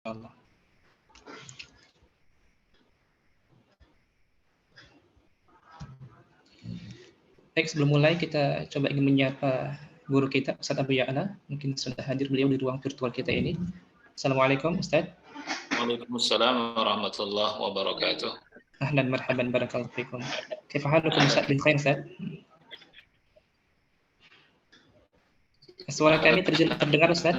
Allah. Baik, sebelum mulai kita coba ingin menyapa guru kita, Ustaz Abu Ya'la. Mungkin sudah hadir beliau di ruang virtual kita ini. Assalamualaikum, Ustaz. Waalaikumsalam warahmatullahi wabarakatuh. Ahlan marhaban barakallahu fikum. Kaifa halukum Ustaz? Bin khair, Ustaz? Suara kami terdengar, Ustaz?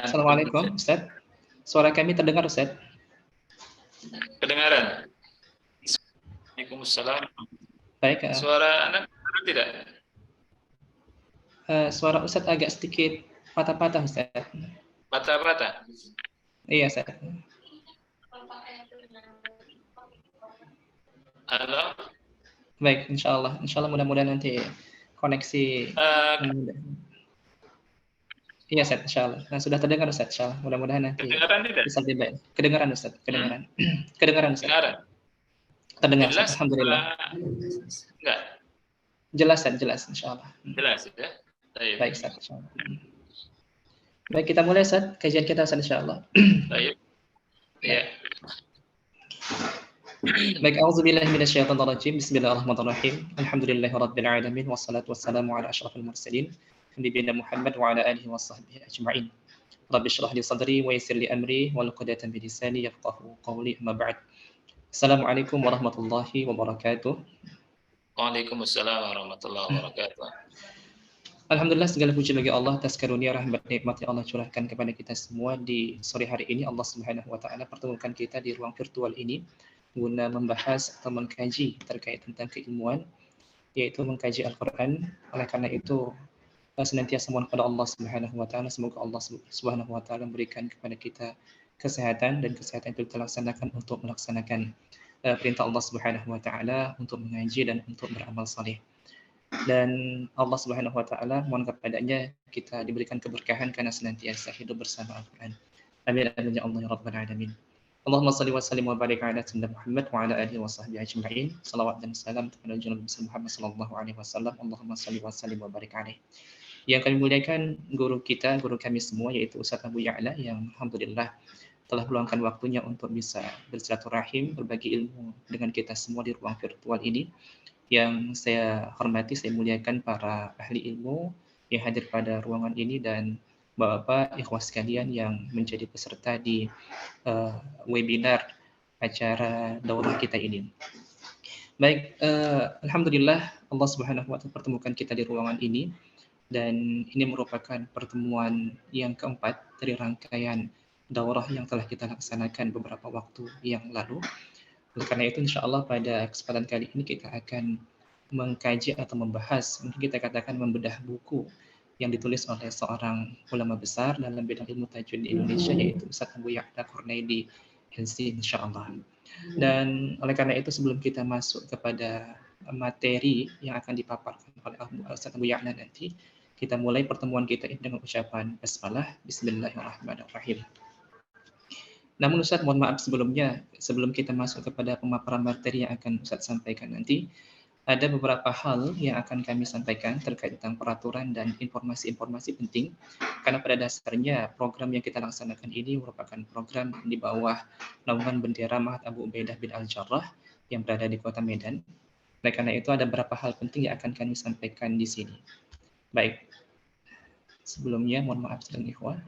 Assalamualaikum, Ustaz. Suara kami terdengar, Ustaz? Kedengaran? Waalaikumsalam. Baik. Suara Anda tidak? Suara Ustaz agak sedikit patah-patah, Ustaz. Patah-patah? Iya, Ustaz. Halo? Baik, insya Allah mudah-mudahan nanti koneksi iya, Ustaz, insya Allah. Nah, sudah terdengar, Ustaz, insya Allah. Mudah-mudahan nanti bisa lebih baik. Kedengaran, Ustaz, kedengaran. Kedengaran, Ustaz. Terdengar, Ustaz, alhamdulillah. Enggak? Jelas, Ustaz, jelas, insya Allah. Jelas, ya? Baik, Ustaz, insya Allah. Baik, kita mulai, Ustaz, kajian kita, Ustaz, insya Allah. Baik. Ya. Baik, auzubillahi minasyaitonir rajim. Bismillahirrahmanirrahim. Alhamdulillahirabbil alamin wassalatu wassalamu ala asyrafil mursalin nabiyina Muhammad wa ala alihi washabbihi ajma'in. Rabbi shrah li sadri wa yassir li amri wa luqdatan min lisani yafqahu qawli, amma ba'd. Assalamualaikum warahmatullahi wabarakatuh. Waalaikumsalam warahmatullahi wabarakatuh. Alhamdulillah, segala puji bagi Allah atas karunia rahmat nikmat yang Allah curahkan kepada kita semua di sore hari ini. Allah Subhanahu wa taala pertemukan kita di ruang virtual ini guna membahas atau mengkaji terkait tentang keilmuan, yaitu mengkaji Al-Qur'an. Oleh karena itu senantiasa mohon kepada Allah Subhanahu wa taala, semoga Allah Subhanahu wa taala memberikan kepada kita kesehatan, dan kesehatan itu kita laksanakan untuk melaksanakan perintah Allah Subhanahu wa taala, untuk mengaji dan untuk beramal saleh. Dan Allah Subhanahu wa taala mohon kepadanya kita diberikan keberkahan karena senantiasa hidup bersama Al-Qur'an. Amin amin ya Allah ya rabbal alamin. Allahumma salli wa sallim wa barik ala sayyidina Muhammad wa ala alihi wa sahbihi ajma'in. Salawat dan salam kepada junjungan besar Muhammad sallallahu alaihi wasallam. Allahumma salli wa sallim wa barik alaihi. Yang kami muliakan guru kita, guru kami semua, yaitu Ustaz Abu Ya'la, yang alhamdulillah telah meluangkan waktunya untuk bisa bersilaturahim, berbagi ilmu dengan kita semua di ruang virtual ini. Yang saya hormati, saya muliakan para ahli ilmu yang hadir pada ruangan ini, dan Bapak-bapak, ikhwah sekalian yang menjadi peserta di webinar acara daurah kita ini. Baik, alhamdulillah Allah Subhanahu wa taala pertemukan kita di ruangan ini, dan ini merupakan pertemuan yang keempat dari rangkaian daurah yang telah kita laksanakan beberapa waktu yang lalu. Oleh karena itu, insya Allah pada kesempatan kali ini kita akan mengkaji atau membahas, mungkin kita katakan membedah buku yang ditulis oleh seorang ulama besar dalam bidang ilmu tajwid di Indonesia, yaitu Ustaz Abu Ya'la Qurnaidi LC, insya Allah. Dan oleh karena itu, sebelum kita masuk kepada materi yang akan dipaparkan oleh Ustaz Abu Ya'la nanti, kita mulai pertemuan kita ini dengan ucapan basmalah, Bismillahirrahmanirrahim. Namun Ustaz, mohon maaf sebelumnya, sebelum kita masuk kepada pemaparan materi yang akan Ustaz sampaikan nanti, ada beberapa hal yang akan kami sampaikan terkait tentang peraturan dan informasi-informasi penting, karena pada dasarnya program yang kita laksanakan ini merupakan program di bawah naungan bendera Mahat Abu Ubaidah bin Al-Jarrah yang berada di kota Medan. Oleh karena itu, ada beberapa hal penting yang akan kami sampaikan di sini. Baik, sebelumnya mohon maaf sedang ikhwah.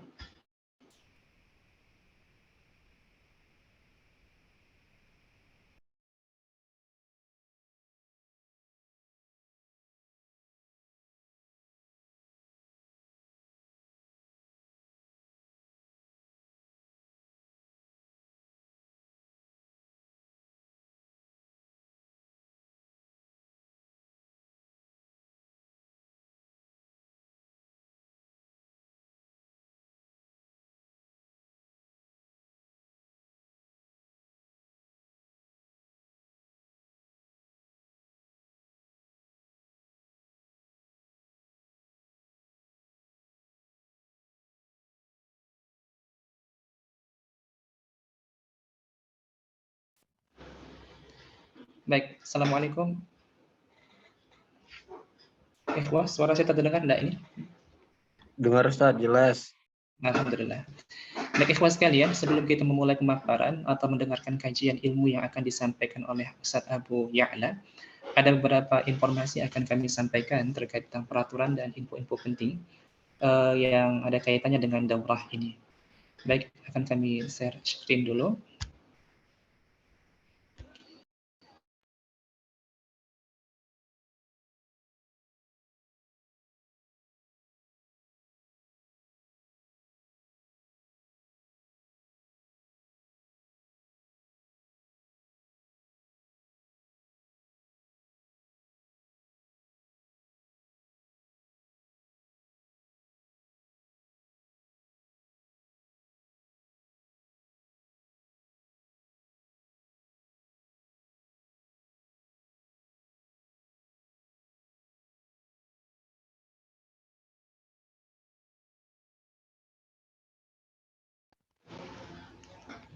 Baik, Assalamualaikum. Ikhwah, suara saya terdengar enggak ini? Dengar Ustaz, jelas. Alhamdulillah. Baik ikhwah sekalian, sebelum kita memulai pemaparan atau mendengarkan kajian ilmu yang akan disampaikan oleh Ustaz Abu Ya'la, ada beberapa informasi yang akan kami sampaikan terkait tentang peraturan dan info-info penting yang ada kaitannya dengan daurah ini. Baik, akan kami share screen dulu.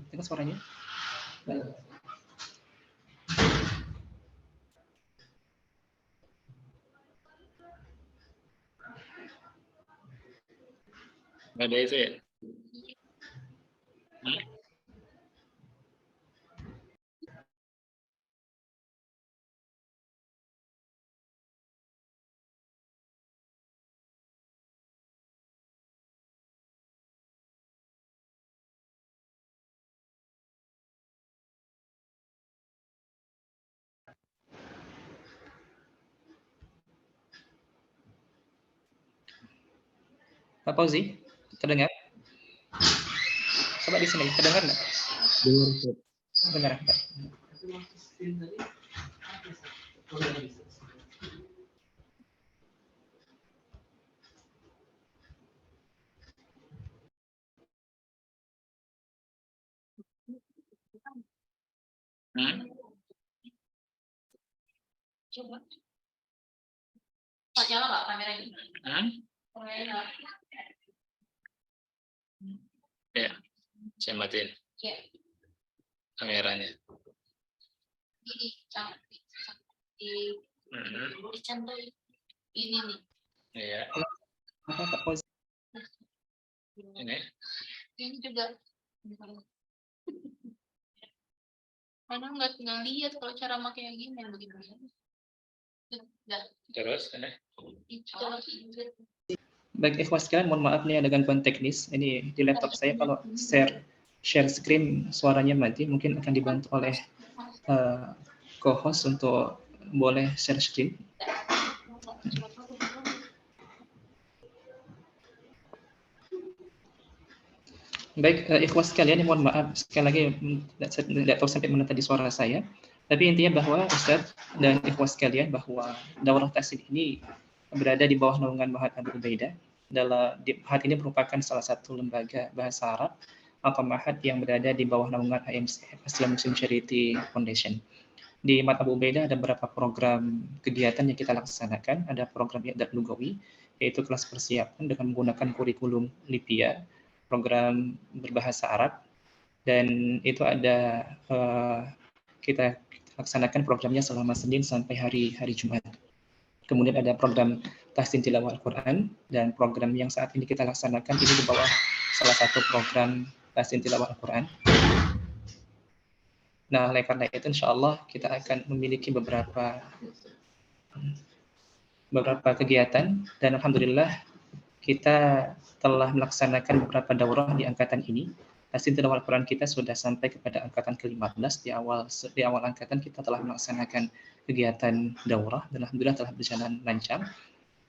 Dengar suaranya? Baik. Nggak ada itu ya? Pak Fauzi, terdengar? Coba di sini, terdengar nggak? Dengar Ustaz. Dengar. Coba. Pak, nyala nggak kameranya? Ya, saya matiin. Ya. Kameranya. Dicantum ini nih. Iya. Apa Pak Fauzi? Ini juga. Mana nggak lihat kalau cara makanya gini begini. Terus ini? Baik ikhwah sekalian, mohon maaf nih ada gangguan teknis. Ini di laptop saya kalau share screen suaranya mati, mungkin akan dibantu oleh co-host untuk boleh share screen. Baik, ikhwah sekalian, mohon maaf sekali lagi tidak tahu sampai mana tadi suara saya. Tapi intinya bahwa Ustaz dan ikhwah sekalian bahwa daurah tahsin ini berada di bawah naungan Ma'had Abu Ubaidah. Ma'had ini merupakan salah satu lembaga bahasa Arab atau Ma'had yang berada di bawah naungan IMC, Islam Muslim Charity Foundation. Di Ma'had Abu Ubaidah ada beberapa program kegiatan yang kita laksanakan. Ada program I'dad Lugawi, yaitu kelas persiapan dengan menggunakan kurikulum Lipia, program berbahasa Arab, dan itu ada kita laksanakan programnya selama Senin sampai hari Jumat. Kemudian ada program tahsin tilawah Al-Quran, dan program yang saat ini kita laksanakan ini di bawah salah satu program tahsin tilawah Al-Quran. Nah, oleh karena itu insya Allah kita akan memiliki beberapa kegiatan, dan alhamdulillah kita telah melaksanakan beberapa daurah di angkatan ini. Tahsin tilawah Al-Quran kita sudah sampai kepada angkatan ke-15. Di awal angkatan kita telah melaksanakan kegiatan daurah, dan alhamdulillah telah berjalan lancar.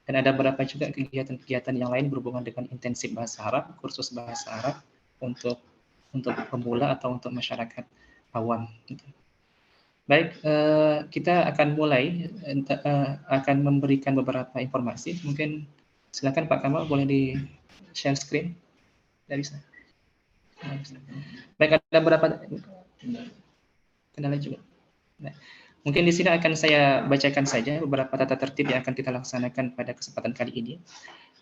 Dan ada beberapa juga kegiatan-kegiatan yang lain berhubungan dengan intensif bahasa Arab, kursus bahasa Arab untuk pemula atau untuk masyarakat awam. Baik, kita akan mulai, akan memberikan beberapa informasi. Mungkin silakan Pak Kamal, boleh di share screen dari saya. Baik, ada beberapa kendala juga. Nah, mungkin di sini akan saya bacakan saja beberapa tata tertib yang akan kita laksanakan pada kesempatan kali ini.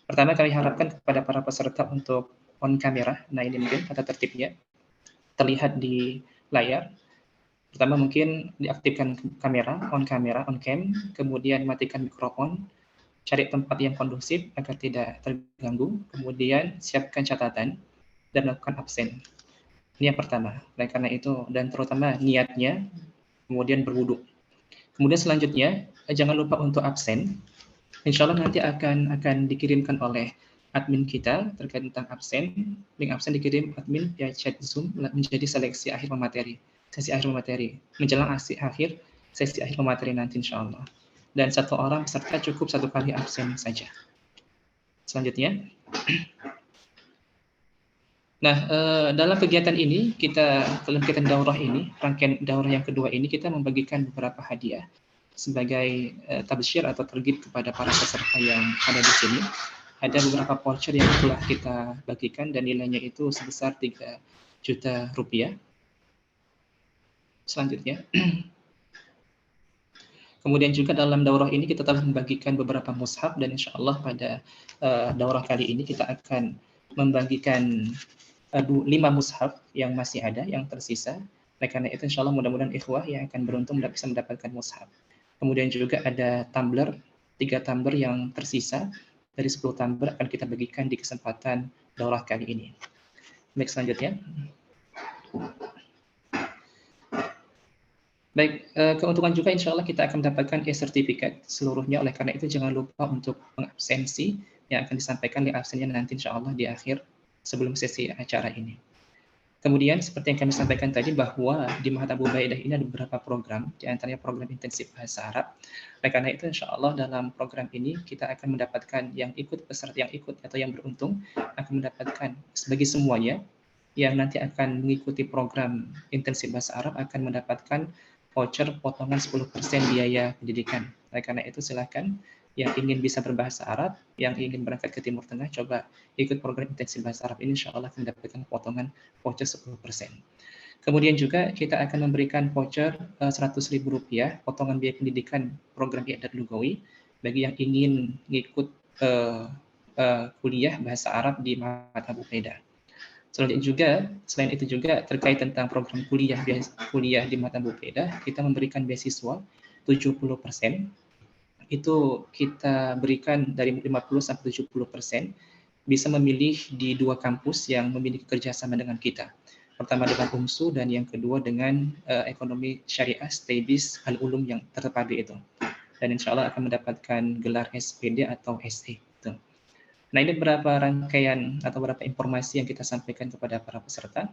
Pertama, kami harapkan kepada para peserta untuk on kamera. Nah, ini mungkin tata tertibnya terlihat di layar. Pertama, mungkin diaktifkan kamera, on cam, kemudian matikan mikrofon, cari tempat yang kondusif agar tidak terganggu, kemudian siapkan catatan dan lakukan absen. Ini yang pertama. Oleh karena itu, dan terutama niatnya, kemudian berwudu. Kemudian selanjutnya, jangan lupa untuk absen. Insya Allah nanti akan dikirimkan oleh admin kita terkait tentang absen. Link absen dikirim admin via chat Zoom menjadi seleksi akhir pemateri, sesi akhir pemateri, menjelang sesi akhir pemateri nanti insya Allah. Dan satu orang peserta cukup 1 kali absen saja. Selanjutnya, nah dalam kegiatan ini dalam kegiatan daurah ini, rangkaian daurah yang kedua ini kita membagikan beberapa hadiah sebagai tabsyir atau tergib kepada para peserta yang ada di sini. Ada beberapa voucher yang telah kita bagikan dan nilainya itu sebesar 3 juta rupiah. Selanjutnya, kemudian juga dalam daurah ini kita telah membagikan beberapa mushaf dan insya Allah pada daurah kali ini kita akan membagikan 5 mushaf yang masih ada, yang tersisa. Oleh karena itu insya Allah mudah-mudahan ikhwah yang akan beruntung bisa mendapatkan mushaf. Kemudian juga ada tumbler, 3 tumbler yang tersisa dari 10 tumbler akan kita bagikan di kesempatan daurah kali ini. Baik, selanjutnya. Baik, keuntungan juga insya Allah kita akan mendapatkan e-sertifikat seluruhnya. Oleh karena itu jangan lupa untuk mengabsensi yang akan disampaikan di absennya nanti insya Allah di akhir sebelum sesi acara ini. Kemudian seperti yang kami sampaikan tadi bahwa di Ma'had Abu Ubaidah ini ada beberapa program, di antaranya program intensif bahasa Arab. Oleh karena itu insya Allah dalam program ini kita akan mendapatkan yang ikut, peserta yang ikut atau yang beruntung akan mendapatkan bagi semuanya yang nanti akan mengikuti program intensif bahasa Arab akan mendapatkan voucher potongan 10% biaya pendidikan. Oleh karena itu silakan yang ingin bisa berbahasa Arab, yang ingin berangkat ke Timur Tengah, coba ikut program intensif bahasa Arab ini, insya Allah akan mendapatkan potongan voucher 10%. Kemudian juga kita akan memberikan voucher Rp100.000 potongan biaya pendidikan program I'dad Lugawi bagi yang ingin mengikut kuliah bahasa Arab di Ma'had Abu Ubaidah. Selain itu juga terkait tentang program kuliah di Ma'had Abu Ubaidah, kita memberikan beasiswa 70%. Itu kita berikan dari 50 sampai 70%, bisa memilih di 2 kampus yang memiliki kerjasama dengan kita. Pertama dengan UMSU dan yang kedua dengan Ekonomi Syariah Stebis Al-Ulum yang terpadu itu. Dan insya Allah akan mendapatkan gelar SPD atau SE. Itu. Nah, ini beberapa rangkaian atau beberapa informasi yang kita sampaikan kepada para peserta.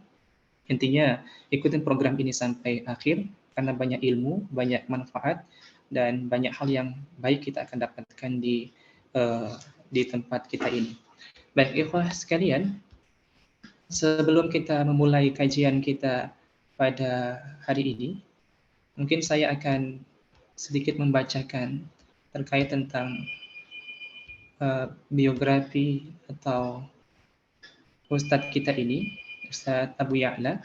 Intinya, ikutin program ini sampai akhir, karena banyak ilmu, banyak manfaat, dan banyak hal yang baik kita akan dapatkan di tempat kita ini. Baik, ikhwah sekalian, sebelum kita memulai kajian kita pada hari ini, mungkin saya akan sedikit membacakan terkait tentang biografi atau Ustadz kita ini, Ustadz Abu Ya'la.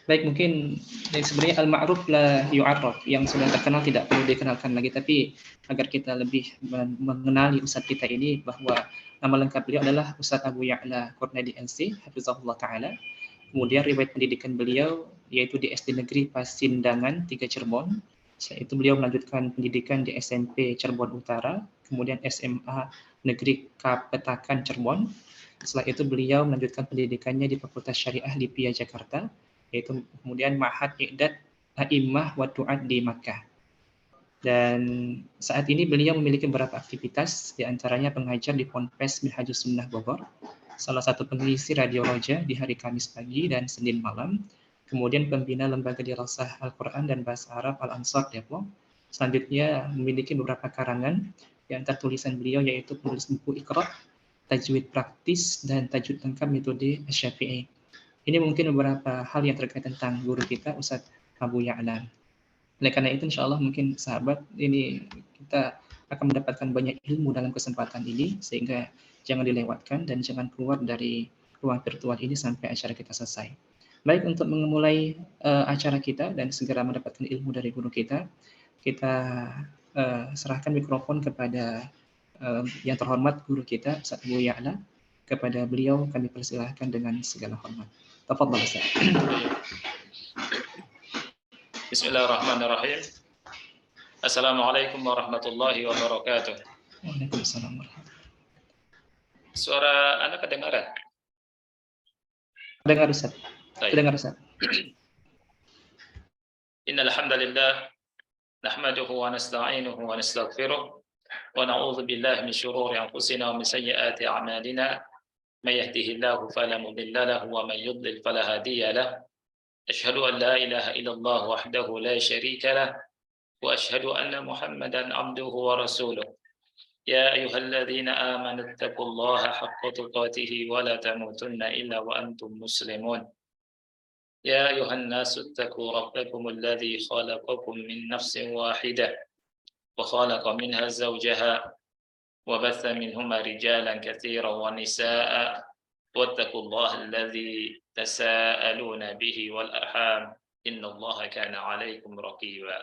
Baik, mungkin sebenarnya al-ma'ruf la yu'arraf, yang sudah terkenal tidak perlu dikenalkan lagi, tapi agar kita lebih mengenali Ustadz kita ini, bahwa nama lengkap beliau adalah Ustadz Abu Ya'la Qurnaidi NC, hafizahullah ta'ala. Kemudian riwayat pendidikan beliau yaitu di SD Negeri Pasindangan 3 Cirebon. Setelah itu beliau melanjutkan pendidikan di SMP Cirebon Utara, kemudian SMA Negeri Kapetakan Cirebon. Setelah itu beliau melanjutkan pendidikannya di Fakultas Syariah Lipia Jakarta, yaitu kemudian Ma'had I'dad A'immah wa Du'at di Makkah. Dan saat ini beliau memiliki beberapa aktivitas, di antaranya pengajar di Ponpes Minhajus Sunnah Bogor, salah satu pengisi Radio Roja di hari Kamis pagi dan Senin malam, kemudian pembina lembaga dirasah Al-Quran dan Bahasa Arab Al-Ansar Depok. Selanjutnya memiliki beberapa karangan, di antara tulisan beliau yaitu penulis buku Iqra, Tajwid Praktis, dan Tajwid Lengkap Metode Syafi'i. Ini mungkin beberapa hal yang terkait tentang guru kita, Ustadz Abu Ya'la. Oleh karena itu, insya Allah mungkin sahabat, ini kita akan mendapatkan banyak ilmu dalam kesempatan ini, sehingga jangan dilewatkan dan jangan keluar dari ruang virtual ini sampai acara kita selesai. Baik, untuk memulai acara kita dan segera mendapatkan ilmu dari guru kita serahkan mikrofon kepada yang terhormat guru kita, Ustadz Abu Ya'la. Kepada beliau kami persilahkan dengan segala hormat. Tafadhal Ustaz. Bismillahirrahmanirrahim. Assalamualaikum warahmatullahi wabarakatuh. Waalaikumsalam warahmatullahi Suara Anda kedengaran? Dengar Ustaz. Baik. Dengar Ustaz. Innal hamdalillah nahmaduhu wa nasta'inuhu wa nastaghfiruh wa na'udzu billahi min shururi anfusina wa min sayyiati a'malina. May yahdihillahu fala mudilla lahu wa may yudlil fala hadiya lahu. Asyhadu an la ilaha illallah wahdahu la syarika lahu wa asyhadu anna Muhammadan 'abduhu wa rasuluh. يا أيها الذين آمنوا اتقوا الله حق تقاته ولا تموتن إلا وأنتم مسلمون يا أيها الناس اتقوا ربكم الذي خلقكم من نفس واحدة وخلق منها زوجها وبث منهما رجالا كثيرا ونساء واتقوا الله الذي تساءلون به والأرحام إن الله كان عليكم رقيبا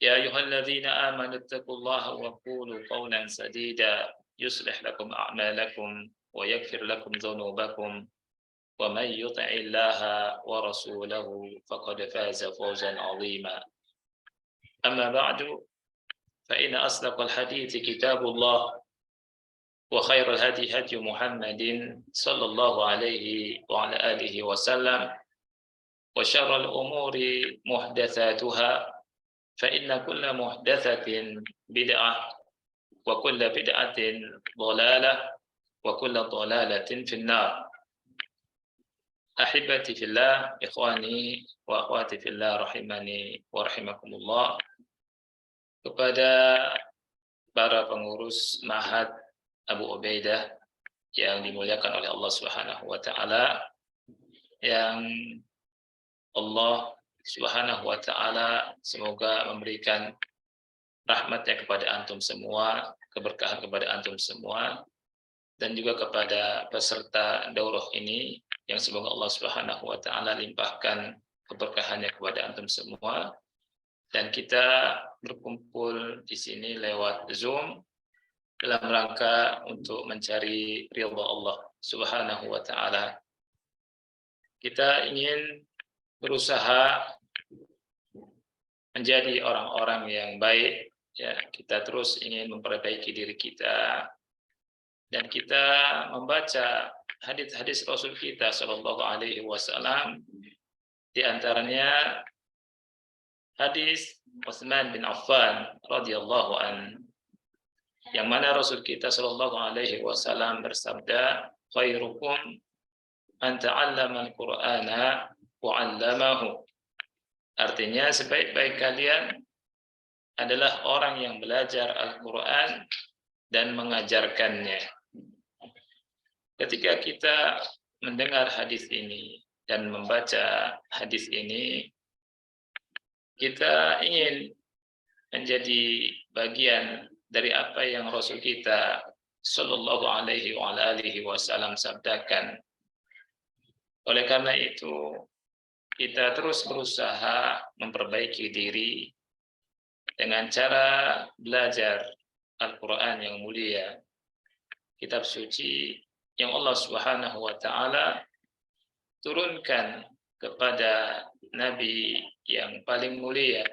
يا أيها الذين آمنوا اتقوا الله وقولوا قولا سديدا يصلح لكم أعمالكم ويغفر لكم ذنوبكم ومن يطع الله ورسوله فقد فاز فوزا عظيما أما بعد فإن أصدق الحديث كتاب الله وخير الهدي هدي محمد صلى الله عليه وعلى آله وسلم وشر الأمور محدثاتها فإن كل محدثة بدعة وكل بدعة ضلالة وكل ضلالة في النار. Ahibati fillah, ikhwani wa akhwati fillah rahimani wa rahimakumullah. Kepada para pengurus Ma'had Abu Ubaidah yang dimuliakan oleh Allah Subhanahu wa taala, yang Allah Subhanahu wa taala semoga memberikan rahmatnya kepada antum semua, keberkahan kepada antum semua, dan juga kepada peserta daurah ini yang semoga Allah Subhanahu wa taala limpahkan keberkahannya kepada antum semua. Dan kita berkumpul di sini lewat Zoom dalam rangka untuk mencari ridha Allah Subhanahu wa taala. Kita ingin berusaha menjadi orang-orang yang baik, ya. Kita terus ingin memperbaiki diri kita, dan kita membaca hadis-hadis Rasul kita Shallallahu Alaihi Wasallam. Di antaranya hadis Utsman bin Affan radhiyallahu an, yang mana Rasul kita Shallallahu Alaihi Wasallam bersabda, khairukum man ta'allama al-Qur'ana wa'allamahu. Artinya sebaik-baik kalian adalah orang yang belajar Al-Quran dan mengajarkannya. Ketika kita mendengar hadis ini dan membaca hadis ini, kita ingin menjadi bagian dari apa yang Rasul kita Shallallahu Alaihi Wasallam sabdakan. Oleh karena itu, kita terus berusaha memperbaiki diri dengan cara belajar Al-Quran yang mulia, kitab suci yang Allah Subhanahu wa taala turunkan kepada Nabi yang paling mulia,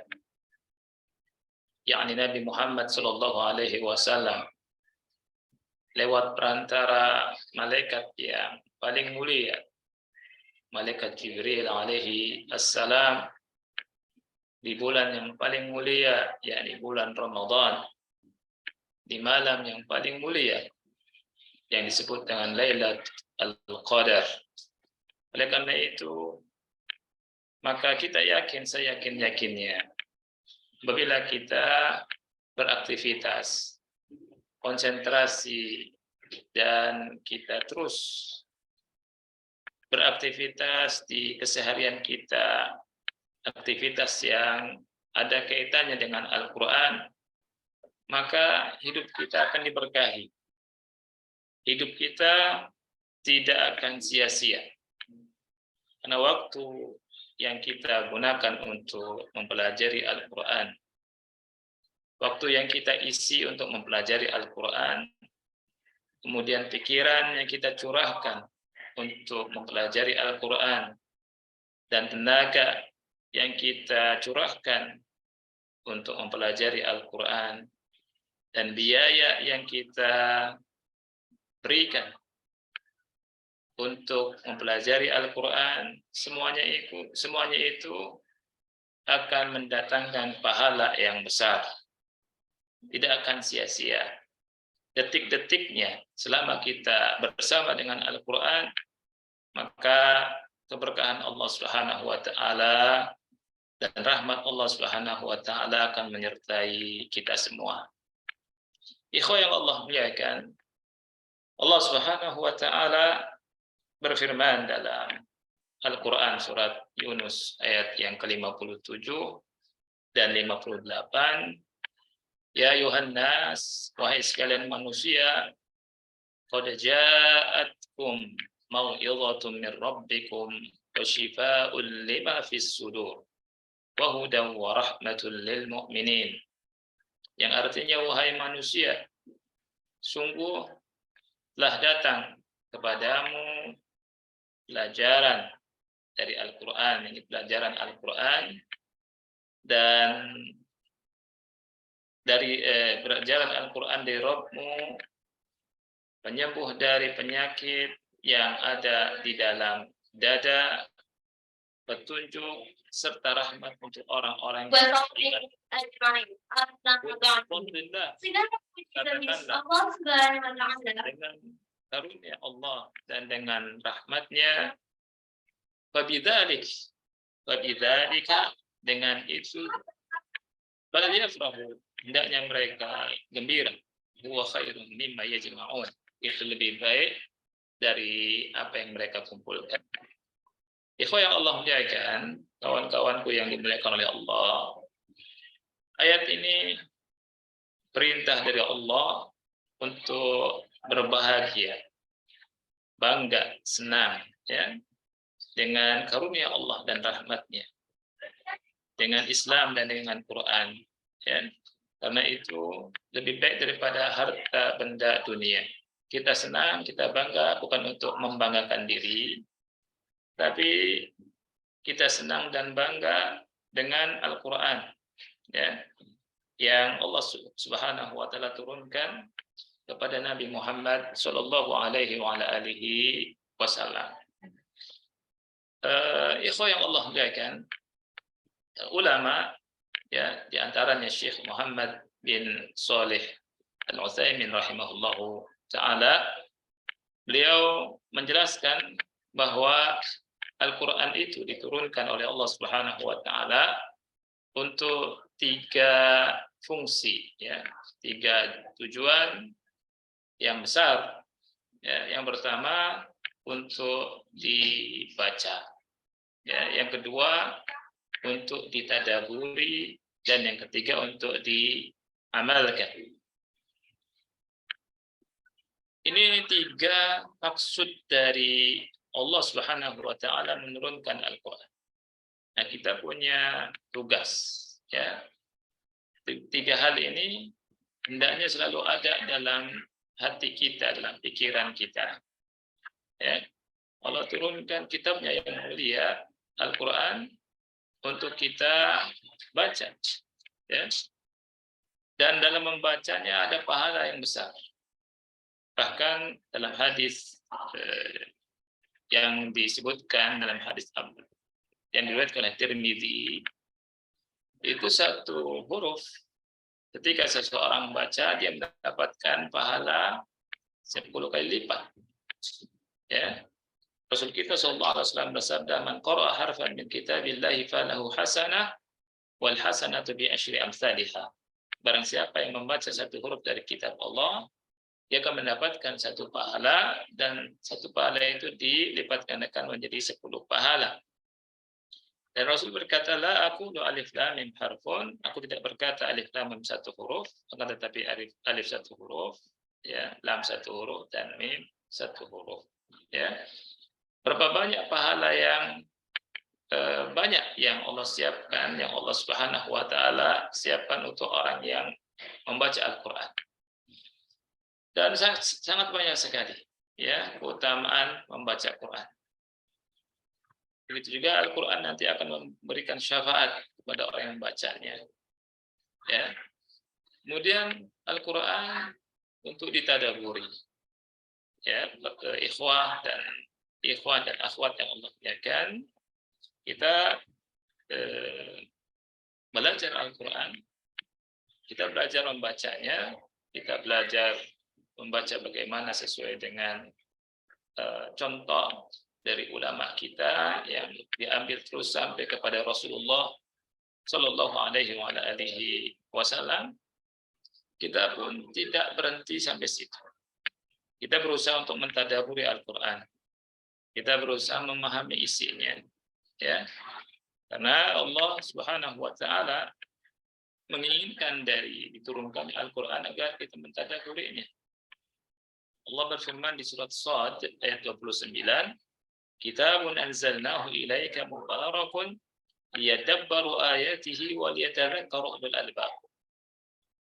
yakni Nabi Muhammad sallallahu alaihi wasallam, lewat perantara malaikat yang paling mulia, Malaikat Jibril alaihi assalam, di bulan yang paling mulia, yakni bulan Ramadan, di malam yang paling mulia yang disebut dengan Lailatul Qadar. Oleh karena itu, maka kita yakin, saya yakin-yakinnya, apabila kita beraktivitas, konsentrasi, dan kita terus beraktivitas di keseharian kita, aktivitas yang ada kaitannya dengan Al-Quran, maka hidup kita akan diberkahi. Hidup kita tidak akan sia-sia. Karena waktu yang kita gunakan untuk mempelajari Al-Quran, waktu yang kita isi untuk mempelajari Al-Quran, kemudian pikiran yang kita curahkan untuk mempelajari Al-Quran, dan tenaga yang kita curahkan untuk mempelajari Al-Quran dan biaya yang kita berikan untuk mempelajari Al-Quran, semuanya itu akan mendatangkan pahala yang besar. Tidak akan sia-sia. Detik-detiknya selama kita bersama dengan Al-Quran, maka keberkahan Allah Subhanahu wa taala dan rahmat Allah Subhanahu wa taala akan menyertai kita semua. Ikhwah yang Allah muliakan, Allah Subhanahu wa taala berfirman dalam Al-Quran surat Yunus ayat yang ke-57 dan 58, Ya ayuhan nas, wahai sekalian manusia, qad ja'atkum mau'izatun min rabbikum wa shifaa'un lima fis sudur wa hudan wa rahmatul lil mu'minin. Yang artinya, wahai manusia, sungguh telah datang kepadamu pelajaran dari Al-Quran, ini pelajaran Al-Quran, dan dari pelajaran Al-Quran dari Rabbmu, penyembuh dari penyakit yang ada di dalam dada, petunjuk serta rahmat untuk orang-orang yang beriman. Alhamdulillah, katakanlah dengan karunia Allah dan dengan rahmatnya, Fabidzalika, dengan itu, falyafrahu, hendaknya mereka gembira, huwa khairun mimma yajma'un, itu lebih baik dari apa yang mereka kumpulkan. Ikhwah yang Allah muliakan, kawan-kawanku yang dimuliakan oleh Allah, ayat ini perintah dari Allah untuk berbahagia, bangga, senang, ya, dengan karunia Allah dan rahmatnya, dengan Islam dan dengan Quran, ya. Karena itu lebih baik daripada harta benda dunia. Kita senang, kita bangga bukan untuk membanggakan diri, tapi kita senang dan bangga dengan Al-Quran, ya, yang Allah Subhanahu wa taala turunkan kepada Nabi Muhammad sallallahu alaihi wasallam. Ikhwah yang Allah muliakan, ulama, ya, di antaranya Syekh Muhammad bin Shalih Al-Utsaimin rahimahullahu taala, beliau menjelaskan bahwa Al-Quran itu diturunkan oleh Allah Subhanahu wa taala untuk 3 fungsi, ya, 3 tujuan yang besar. Ya, yang pertama untuk dibaca, ya, yang kedua untuk ditadaburi, dan yang ketiga untuk diamalkan. Ini 3 maksud dari Allah Subhanahu wa taala menurunkan Al-Quran. Nah, kita punya tugas, ya. 3 hal ini hendaknya selalu ada dalam hati kita, dalam pikiran kita. Ya. Allah turunkan kitabnya yang mulia, Al-Quran, untuk kita baca, ya. Dan dalam membacanya ada pahala yang besar. Bahkan dalam hadis yang disebutkan dalam hadis yang diriwayatkan oleh Tirmidzi, itu 1 huruf ketika seseorang membaca, dia mendapatkan pahala 10 kali lipat, ya. Rasul kita sallallahu alaihi wasallam bersabda, "Man qara'a harfan min kitabillahi falahu hasanah wal hasanatu bi asyri amsalihha." Barang siapa yang membaca 1 huruf dari kitab Allah, dia akan mendapatkan 1 pahala, dan 1 pahala itu dilipat gandakan menjadi 10 pahala. Dan Rasul berkata, "La aqulu alif lam mim harfun." Aku tidak berkata alif lam mim 1 huruf, akan tetapi alif 1 huruf, ya, lam 1 huruf, dan mim 1 huruf, ya. Berapa banyak pahala yang banyak yang Allah siapkan, yang Allah Subhanahu wa taala siapkan untuk orang yang membaca Al-Quran. Dan sangat banyak sekali, ya, keutamaan membaca Quran. Begitu juga Al-Quran nanti akan memberikan syafaat kepada orang yang membacanya. Ya. Kemudian Al-Quran untuk ditadaburi. Ya, ikhwah dan akhwat yang Allah muliakan, kita belajar Al-Quran, kita belajar membacanya, kita belajar membaca bagaimana sesuai dengan contoh dari ulama kita yang diambil terus sampai kepada Rasulullah Sallallahu Alaihi Wasallam. Kita pun tidak berhenti sampai situ. Kita berusaha untuk mentadaburi Al-Quran. Kita berusaha memahami isinya, ya. Karena Allah Subhanahu Wa Taala menginginkan dari diturunkan Al-Quran agar kita mentadaburinya. Allah berfirman di surat Shad ayat 29, Kitabun anzalnahu ilaika mubarakun liyadabbaru ayatihi wa liyatadhakkaru ulul albab.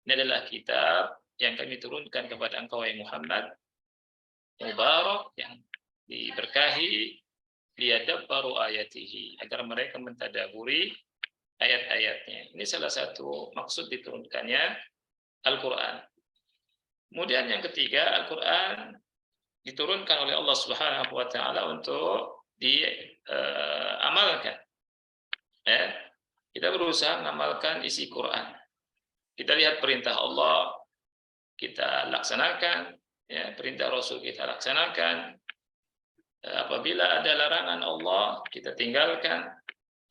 Ini adalah kitab yang kami turunkan kepada engkau wahai Muhammad, mubarak, yang diberkahi, liyadabbaru ayatihi, agar mereka mentadaburi ayat-ayatnya. Ini salah satu maksud diturunkannya Al-Quran. Kemudian yang ketiga, Al-Quran diturunkan oleh Allah Subhanahu Wa Taala untuk diamalkan. Ya, kita berusaha mengamalkan isi Quran. Kita lihat perintah Allah, kita laksanakan. Ya, perintah Rasul kita laksanakan. Apabila ada larangan Allah, kita tinggalkan.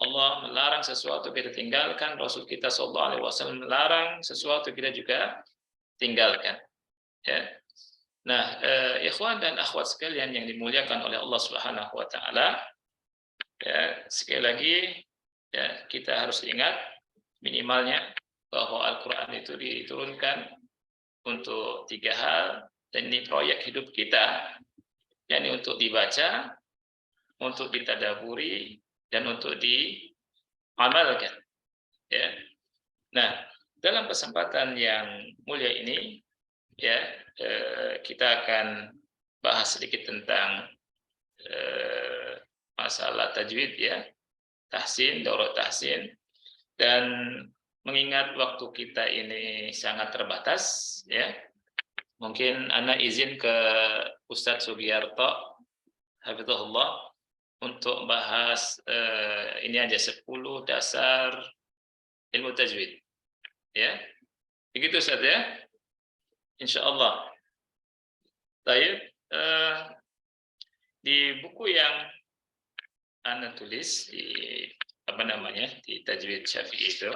Allah melarang sesuatu, kita tinggalkan. Rasul kita Sallallahu Alaihi Wasallam melarang sesuatu, kita juga tinggalkan. Ya. Nah, ikhwan dan akhwat sekalian yang dimuliakan oleh Allah Subhanahu Wa Taala, ya, sekali lagi, ya, kita harus ingat minimalnya bahwa Al-Quran itu diturunkan untuk 3 hal, dan ini proyek hidup kita, yakni untuk dibaca, untuk ditadaburi, dan untuk diamalkan. Ya. Nah, dalam kesempatan yang mulia ini, ya, kita akan bahas sedikit tentang masalah tajwid, ya, tahsin, daurah tahsin, dan mengingat waktu kita ini sangat terbatas, ya, mungkin ana izin ke Ustadz Sugiarto, hafizahullah, untuk bahas ini aja 10 dasar ilmu tajwid, ya, begitu Ustadz, ya. Insyaallah. Baik, di buku yang Anda tulis di di Tajwid Syafi'i itu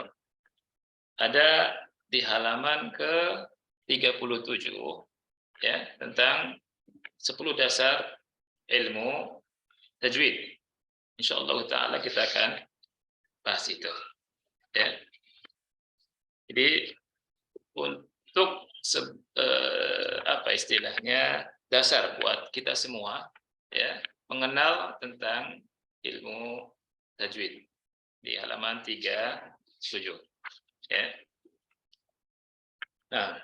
ada di halaman ke 37, ya, tentang 10 dasar ilmu tajwid. Insyaallah taala kita akan bahas itu, ya. Jadi untuk apa istilahnya, dasar buat kita semua, ya, mengenal tentang ilmu tajwid di halaman 37, ya. Nah,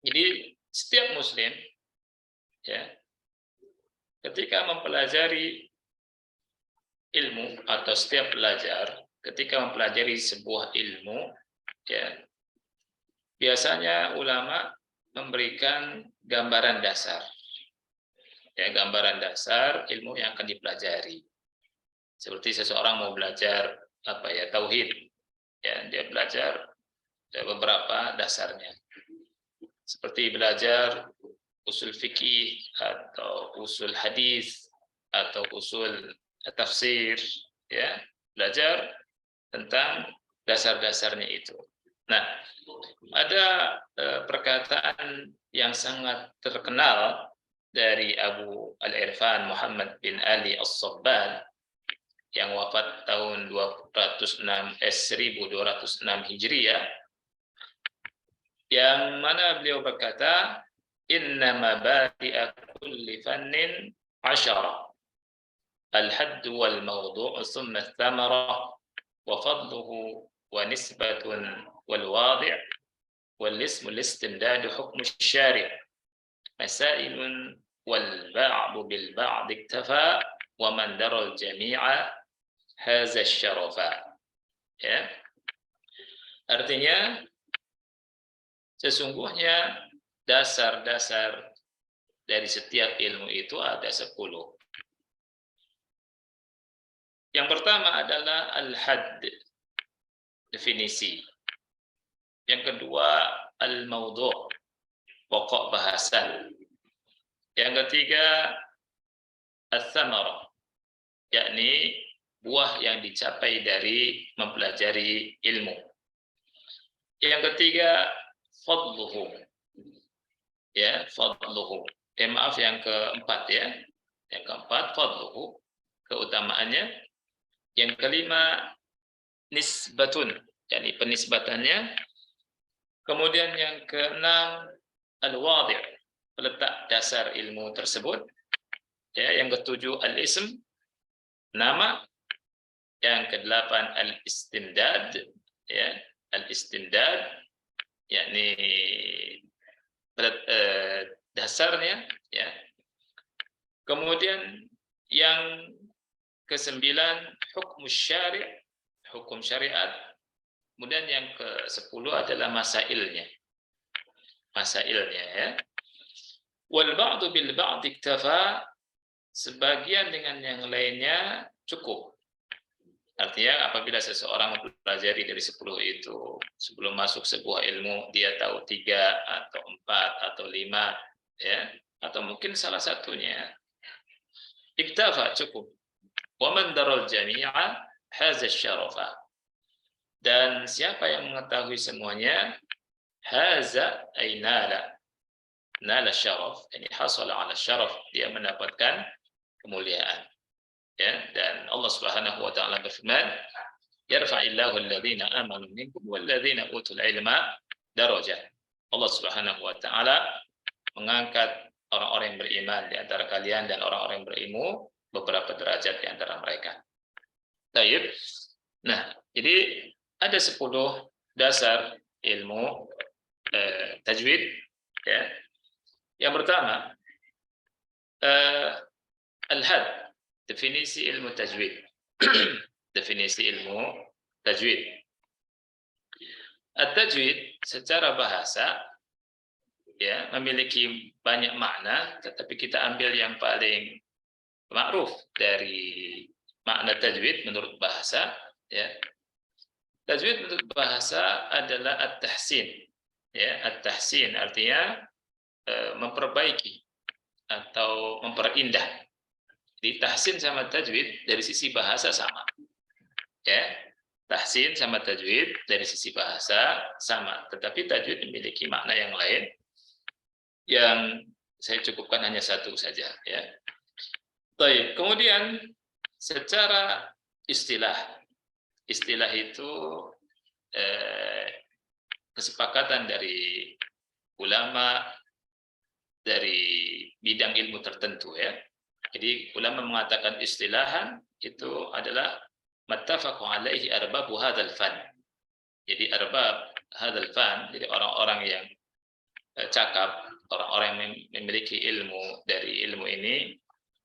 jadi setiap muslim, ya, ketika mempelajari ilmu, atau setiap belajar ketika mempelajari sebuah ilmu, ya, biasanya ulama memberikan gambaran dasar, ya, gambaran dasar ilmu yang akan dipelajari. Seperti seseorang mau belajar tauhid, ya, dia belajar beberapa dasarnya. Seperti belajar usul fikih, atau usul hadis, atau usul tafsir, ya, belajar tentang dasar-dasarnya itu. Nah, ada perkataan yang sangat terkenal dari Abu Al-Irfan Muhammad bin Ali As-Sabban yang wafat tahun 1206 Hijriah, yang mana beliau berkata, inna mabadi'a kulli fannin 10, al-hadd wal mawdu' thumma ath-thamara wa fadluhu wa nisbatun wal wadi' wal ismu al-istimdad hukm asy-syari' masailun wal ba'd bil ba'd iktafa wa man daral jami'a hadza syarafa. Ya. Artinya sesungguhnya dasar-dasar dari setiap ilmu itu ada 10. Yang pertama adalah al-hadd, definisi. Yang kedua al-maudhu', pokok bahasan. Yang ketiga al-thamarah, yakni buah yang dicapai dari mempelajari ilmu. Yang ketiga fadluhu, ya, fadluhu. Maaf, yang keempat ya. Yang keempat fadluhu, keutamaannya. Yang kelima nisbatun, yakni penisbatannya. Kemudian yang keenam al-wadih, letak dasar ilmu tersebut. Ya, yang ketujuh al-ism, nama. Yang kedelapan al-istimdad, ya, al-istimdad, yakni dasarnya, ya. Kemudian yang kesembilan hukum syari', hukum syariat. Kemudian yang ke-10 adalah masailnya. Masailnya, ya. Wal ba'du bil ba'd iktafa, sebagian dengan yang lainnya cukup. Artinya apabila seseorang mempelajari dari 10 itu, sebelum masuk sebuah ilmu dia tahu 3 atau 4 atau 5, ya, atau mungkin salah satunya, iktafa, cukup. Wa man daral jami'a hadza syarafa, dan siapa yang mengetahui semuanya, hadza ay nala syaraf, ini hasala ala syaraf, dia mendapatkan kemuliaan. Ya, dan Allah Subhanahu wa taala berfirman, yarfa'illahu alladhina amanu minkum walladhina utul ilma darajat. Allah Subhanahu wa taala mengangkat orang-orang yang beriman di antara kalian dan orang-orang yang berilmu beberapa derajat di antara mereka. Baik. Nah, jadi ada 10 dasar ilmu tajwid, ya. Yang pertama al-hadd, definisi ilmu tajwid. Definisi ilmu tajwid. At-tajwid secara bahasa, ya, memiliki banyak makna, tetapi kita ambil yang paling ma'ruf dari makna tajwid menurut bahasa, ya. Tajwid menurut bahasa adalah at-tahsin. Ya, at-tahsin artinya memperbaiki atau memperindah. Jadi tahsin sama tajwid dari sisi bahasa sama. Ya, tahsin sama tajwid dari sisi bahasa sama, tetapi tajwid memiliki makna yang lain yang saya cukupkan hanya satu saja, ya. Baik, kemudian secara istilah. Istilah itu kesepakatan dari ulama dari bidang ilmu tertentu, ya. Jadi ulama mengatakan istilahan itu adalah mattafaqu alaihi arbabu hadzal fan. Jadi arbab hadzal fan, jadi orang-orang yang cakap, orang-orang yang memiliki ilmu dari ilmu ini,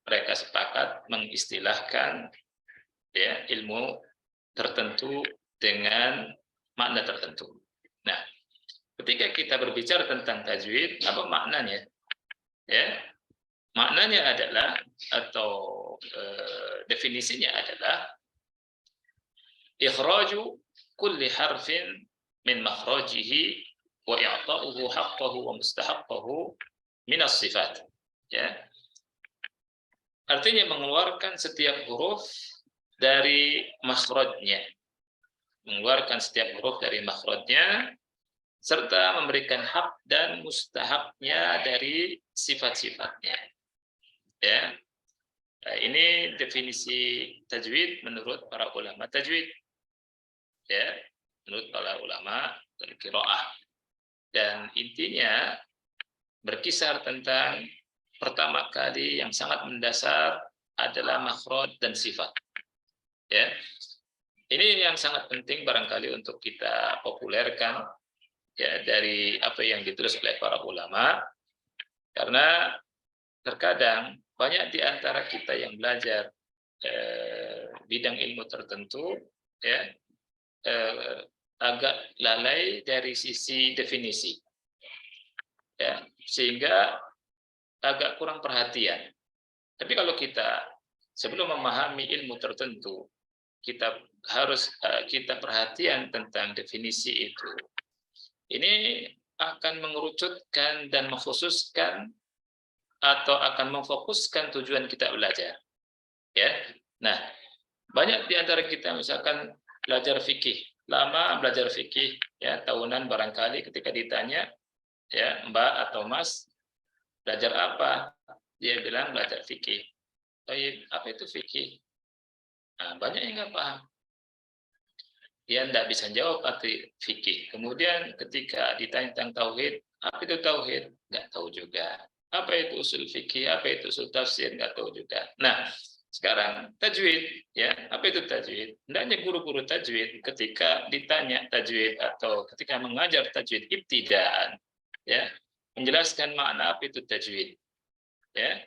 mereka sepakat mengistilahkan, ya, ilmu tertentu dengan makna tertentu. Nah, ketika kita berbicara tentang tajwid, apa maknanya? Ya, maknanya adalah atau definisinya adalah ikhraju kulli harfin min makhrajihi wa i'ta'uhu haqqahu wa mustahaqqahu min as-sifat. Ya. Artinya mengeluarkan setiap huruf dari makhrajnya. Mengeluarkan setiap huruf dari makhrajnya serta memberikan hak dan mustahaknya dari sifat-sifatnya. Ya. Nah, ini definisi tajwid menurut para ulama tajwid. Ya, menurut para ulama qiraah. Dan intinya berkisar tentang pertama kali yang sangat mendasar adalah makhraj dan sifat. Ya. Ini yang sangat penting barangkali untuk kita populerkan, ya, dari apa yang ditulis oleh para ulama, karena terkadang banyak di antara kita yang belajar bidang ilmu tertentu ya agak lalai dari sisi definisi ya, sehingga agak kurang perhatian. Tapi kalau kita sebelum memahami ilmu tertentu, kita harus kita perhatian tentang definisi itu. Ini akan mengerucutkan dan mengkhususkan atau akan memfokuskan tujuan kita belajar. Ya. Nah, banyak di antara kita misalkan belajar fikih, lama belajar fikih ya, tahunan barangkali ketika ditanya ya, Mbak atau Mas, belajar apa? Dia bilang belajar fikih. Apa itu fikih? Nah, banyak yang nggak paham. Dia tidak bisa jawab arti fikih. Kemudian ketika ditanya tentang tauhid, apa itu tauhid? Nggak tahu juga. Apa itu usul fikih? Apa itu usul tafsir? Nggak tahu juga. Nah, sekarang tajwid, ya apa itu tajwid? Hendaknya guru-guru tajwid ketika ditanya tajwid atau ketika mengajar tajwid ibtidaan, ya menjelaskan makna apa itu tajwid, ya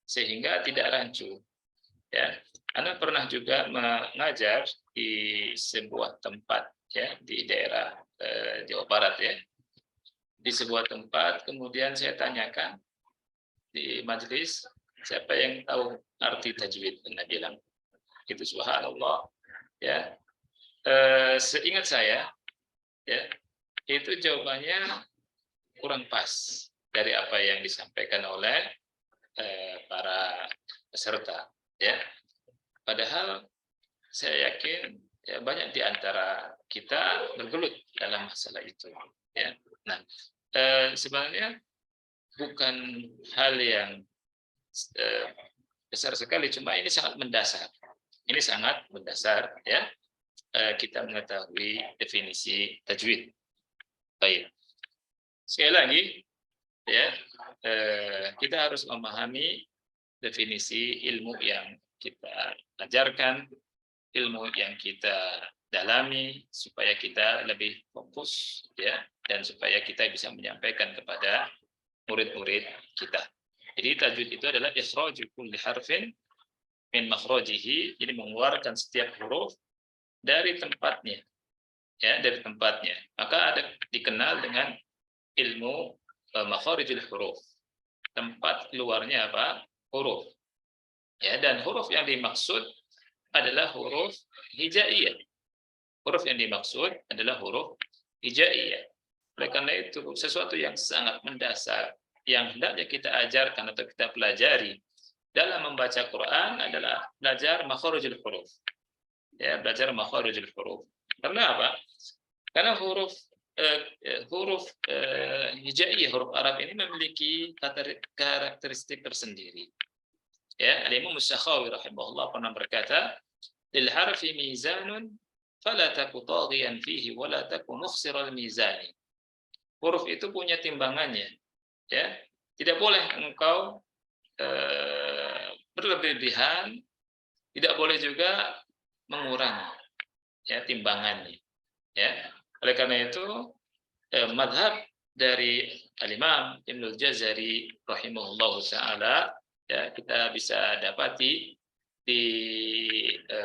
sehingga tidak rancu. Ya, Anda pernah juga mengajar di sebuah tempat ya di daerah Jawa Barat ya, di sebuah tempat. Kemudian saya tanyakan di majelis, siapa yang tahu arti tajwid? Anda bilang itu, subhanallah ya. Seingat saya ya, itu jawabannya kurang pas dari apa yang disampaikan oleh para peserta ya. Padahal saya yakin ya, banyak di antara kita bergelut dalam masalah itu ya. Nah, sebenarnya bukan hal yang besar sekali, cuma ini sangat mendasar. Ini sangat mendasar ya, kita mengetahui definisi tajwid. Baik. Sekali lagi ya, kita harus memahami definisi ilmu yang kita ajarkan, ilmu yang kita dalami supaya kita lebih fokus ya, dan supaya kita bisa menyampaikan kepada murid-murid kita. Jadi tajwid itu adalah ikhraju kulli harfin min makhrajihi, jadi mengeluarkan setiap huruf dari tempatnya. Ya, dari tempatnya. Maka ada dikenal dengan ilmu makharijul huruf. Tempat keluarnya apa? Huruf. Ya, dan huruf yang dimaksud adalah huruf hijaiyah. Huruf yang dimaksud adalah huruf hijaiyah. Oleh karena itu, sesuatu yang sangat mendasar yang hendaknya kita ajarkan atau kita pelajari dalam membaca Quran adalah belajar makharijul huruf. Ya, belajar makharijul huruf. Karena apa? Karena huruf hijaiyah, huruf Arab ini memiliki karakteristik tersendiri. Ya, Al-Imam As-Sakhawi rahimahullah pernah berkata, "Lil harfi mizanun fala taku taghiyan fihi wa la taku mukhsiral mizani." Huruf itu punya timbangannya. Ya, tidak boleh engkau berlebihan, tidak boleh juga mengurangi ya timbangannya. Ya, oleh karena itu madhab dari Al-Imam Ibnul Jazari rahimahullahu taala ya, kita bisa dapati di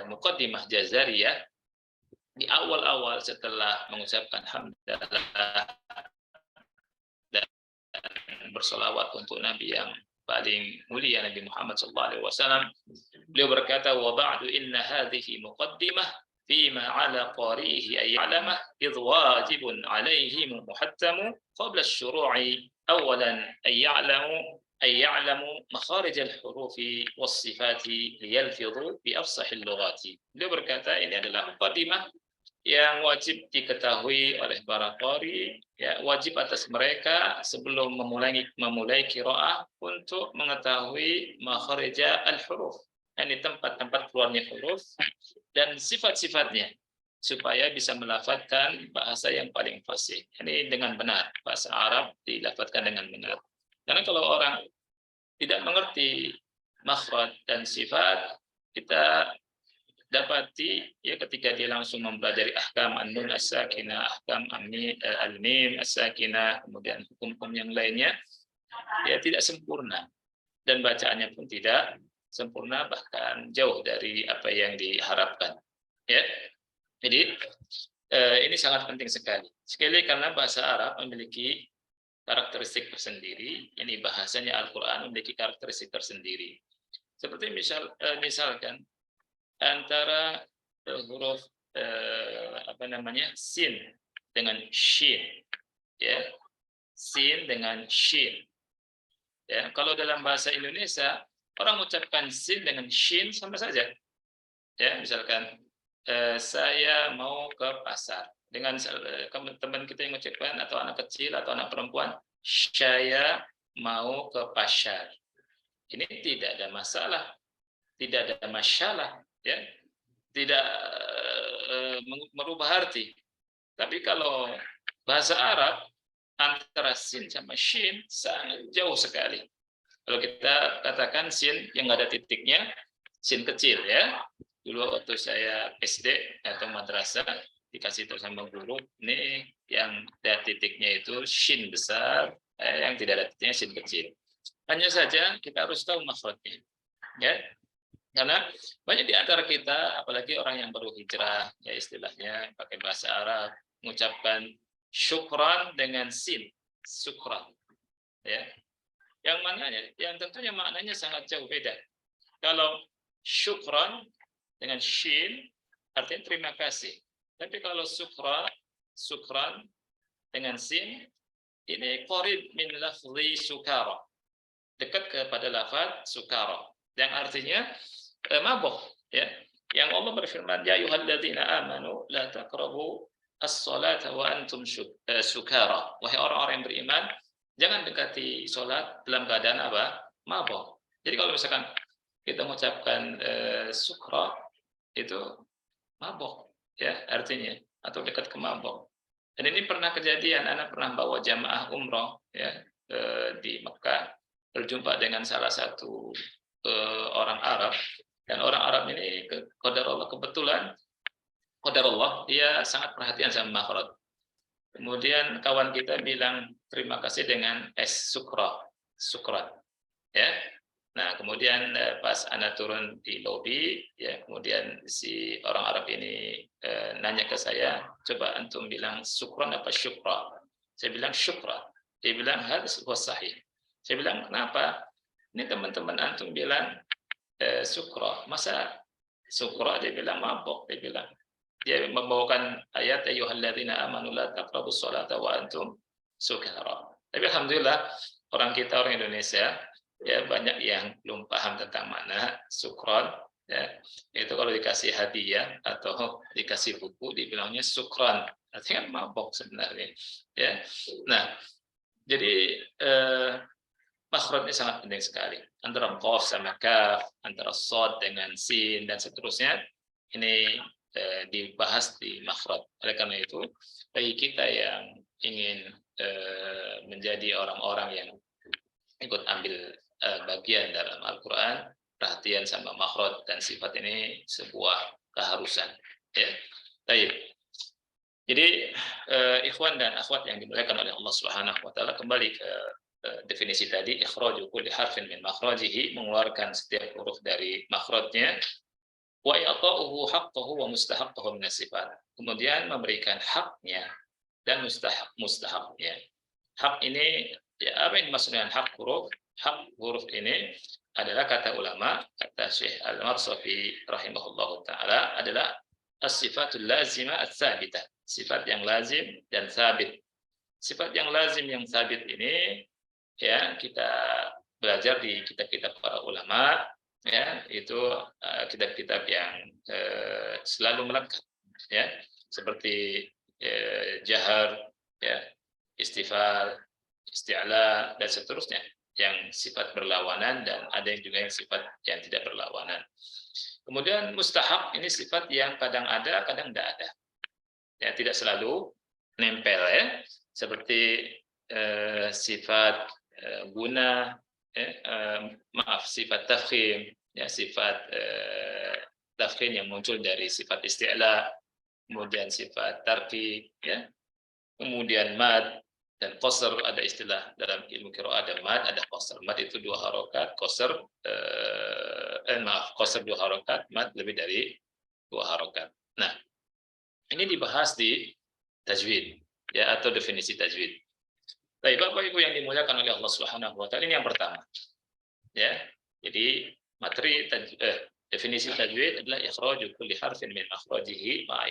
Muqaddimah Jazariyah di awal-awal setelah mengucapkan hamdalah dan bersolawat untuk Nabi yang paling mulia, Nabi Muhammad SAW. Beliau berkata, wa ba'du inna hadhihi muqaddimah fima ala qarihi ay ya'lamah idh wajibun alaihi muhattamu qabla asy-syuru'i awalan ay ya'lamu makharij al-hurufi was-sifati liyalfidhu bi afsahil lughati. Beliau berkata ini adalah muqaddimah yang wajib diketahui oleh para qari, ya, wajib atas mereka sebelum memulai qiraah untuk mengetahui makharija al-huruf, ini tempat-tempat keluarnya huruf dan sifat-sifatnya supaya bisa melafadzkan bahasa yang paling fasih. Ini dengan benar, bahasa Arab dilafadzkan dengan benar. Karena kalau orang tidak mengerti makhraj dan sifat, kita dapati ya ketika dia langsung mempelajari ahkam an-nun as-sakinah, ahkam al-mim as-sakinah, kemudian hukum-hukum yang lainnya, ya tidak sempurna dan bacaannya pun tidak sempurna, bahkan jauh dari apa yang diharapkan. Ya, jadi ini sangat penting sekali. Sekali karena bahasa Arab memiliki karakteristik tersendiri. Ini bahasanya Al-Quran memiliki karakteristik tersendiri. Seperti misalkan antara huruf sin dengan shin, ya, sin dengan shin. Ya, kalau dalam bahasa Indonesia orang mengucapkan sin dengan shin sama saja. Ya, misalkan saya mau ke pasar. Dengan teman kita yang mengucapkan atau anak kecil atau anak perempuan, saya mau ke pasar. Ini tidak ada masalah, tidak ada masalah, ya, tidak merubah arti. Tapi kalau bahasa Arab antara sin sama shin sangat jauh sekali. Kalau kita katakan sin yang nggak ada titiknya, sin kecil, ya. Dulu waktu saya SD atau madrasah dikasih tahu sama guru, ini yang ada titiknya itu shin besar, yang tidak ada titiknya shin kecil. Hanya saja kita harus tahu makhrajnya, ya. Karena banyak di antara kita, apalagi orang yang baru hijrah, ya istilahnya pakai bahasa Arab, mengucapkan syukran dengan sin, syukran, ya. Yang tentunya maknanya sangat jauh beda. Kalau syukran dengan shin artinya terima kasih. Tapi kalau syukran dengan sin, ini qarib min lafzi sukara, dekat kepada lafaz sukara, yang artinya mabuk, ya. Yang Allah berfirman, ya ayyuhalladzina amanu la taqrabu as-salata wa antum sukara. Wahai orang-orang yang beriman, jangan dekati salat dalam keadaan apa? Mabuk. Jadi kalau misalkan kita mengucapkan sukra, itu mabuk, ya, artinya, atau dekat ke mabuk. Dan ini pernah kejadian, anak pernah bawa jamaah umroh, ya, di Mekah, berjumpa dengan salah satu orang Arab, dan orang Arab ini kebetulan dia sangat perhatian sama makhraj. Kemudian kawan kita bilang terima kasih dengan sukran, ya. Nah, kemudian pas Ana turun di lobi, ya, kemudian si orang Arab ini nanya ke saya, coba antum bilang sukran apa syukra? Saya bilang syukra. Dia bilang hadis huwa sahih. Saya bilang kenapa? Ini teman-teman antum bilang sukra. Masa sukra? Dia bilang mabuk. Dia membawakan ayat ayyuhalladzina amanu la taqrabus sholata wa antum sukara. Tapi alhamdulillah orang kita, orang Indonesia, ya, banyak yang belum paham tentang makna sukron, ya. Itu kalau dikasih hadiah atau dikasih buku dibilangnya sukron, artinya mabok sebenarnya, ya. Nah, jadi makhrajnya sangat penting sekali, antara qaf sama kaf, antara shad dengan sin dan seterusnya. Ini dibahas di makhraj. Oleh karena itu, bagi kita yang ingin menjadi orang-orang yang ikut ambil bagian dalam Al-Quran, perhatian sama makhraj dan sifat ini sebuah keharusan, ya. Baik. Jadi ikhwan dan akhwat yang dimuliakan oleh Allah Subhanahu wa taala, kembali ke definisi tadi, ikhraju kulli harfin min makhrajihi, mengeluarkan setiap huruf dari makhrajnya, wa i'ta'uhu haqqahu wa mustahaqqahu min sifat. Kemudian memberikan haknya dan mustahaknya. Hak ini, ya, apa yang dimaksud dengan hak huruf? Hak huruf ini adalah kata ulama, kata Syekh Al-Marsafi rahimahullahu taala, adalah as-sifatul lazimah ats-tsabitah, sifat yang lazim dan sabit. Sifat yang lazim yang sabit ini, ya, kita belajar di kitab-kitab para ulama, ya, itu kitab-kitab yang selalu melekat, ya, seperti jahar, ya, istifal, isti'la dan seterusnya, yang sifat berlawanan, dan ada yang juga yang sifat yang tidak berlawanan. Kemudian mustahab ini sifat yang kadang ada, kadang tidak ada, ya, tidak selalu nempel, ya, seperti sifat guna, sifat tafkhim, ya, sifat tafkhim yang muncul dari sifat isti'la, kemudian sifat tarki, ya, kemudian mad dan qasr. Ada istilah dalam ilmu qiraah, ada mad, ada qasr. Mad itu 2 harokat, qasr qasr 2 harokat, mad lebih dari 2 harokat. Nah, ini dibahas di tajwid, ya, atau definisi tajwid. Baik, Bapak Ibu yang dimuliakan oleh Allah Subhanahu wa taala, ini yang pertama. Ya. Jadi materi definisi tajwid adalah ikhraju kulli harfin min makhrajihi wa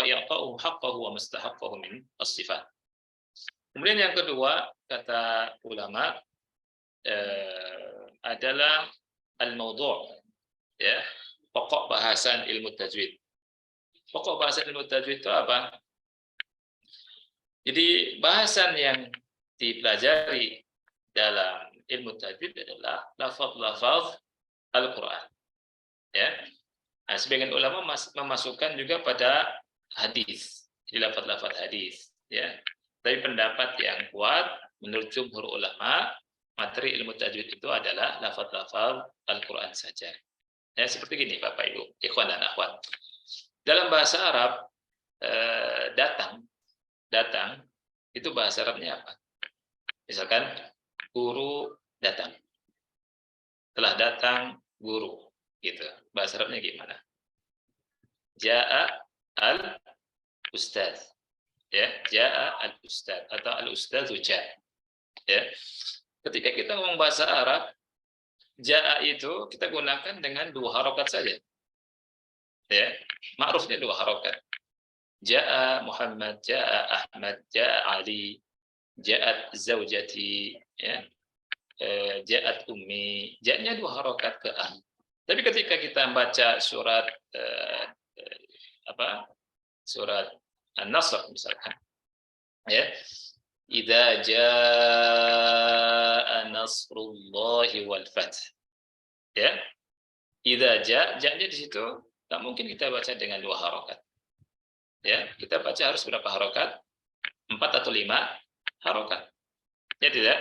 ya'ta'u haqqahu wa mustahaqqahu min as-sifat. Kemudian yang kedua, kata ulama, adalah al-mawdu', ya, pokok bahasan ilmu tajwid. Pokok bahasan ilmu tajwid itu apa? Jadi bahasan yang dipelajari dalam ilmu tajwid adalah lafaz-lafaz Al-Qur'an. Ya. Nah, sebagian ulama memasukkan juga pada hadis. Jadi lafaz-lafaz hadis, ya. Tapi pendapat yang kuat menurut jumhur ulama, materi ilmu tajwid itu adalah lafaz-lafaz Al-Qur'an saja. Ya, seperti gini Bapak Ibu, ikhwan dan akhwat. Dalam bahasa Arab, datang itu bahasa Arabnya apa? Misalkan guru datang. Telah datang guru, gitu. Bahasa Arabnya gimana? Ja'a al-ustadz. Ya, ja'a al-ustadz atau al-ustadzu ja'a. Ya. Ketika kita ngomong bahasa Arab, ja'a itu kita gunakan dengan 2 harokat saja. Ya, ma'rufnya 2 harokat. Ja'a Muhammad, ja'a Ahmad, ja'a Ali, ja'at zaujati, ya. Ja'at ummi, ja'nya 2 harokat ke an. Tapi ketika kita baca surat surat An-Nasr misalkan, ya, idza jaa nasrullahi wal fath, ya, idza ja'nya di situ tak mungkin kita baca dengan 2 harokat, ya, kita baca harus berapa harokat? 4 atau 5 harokat, ya tidak?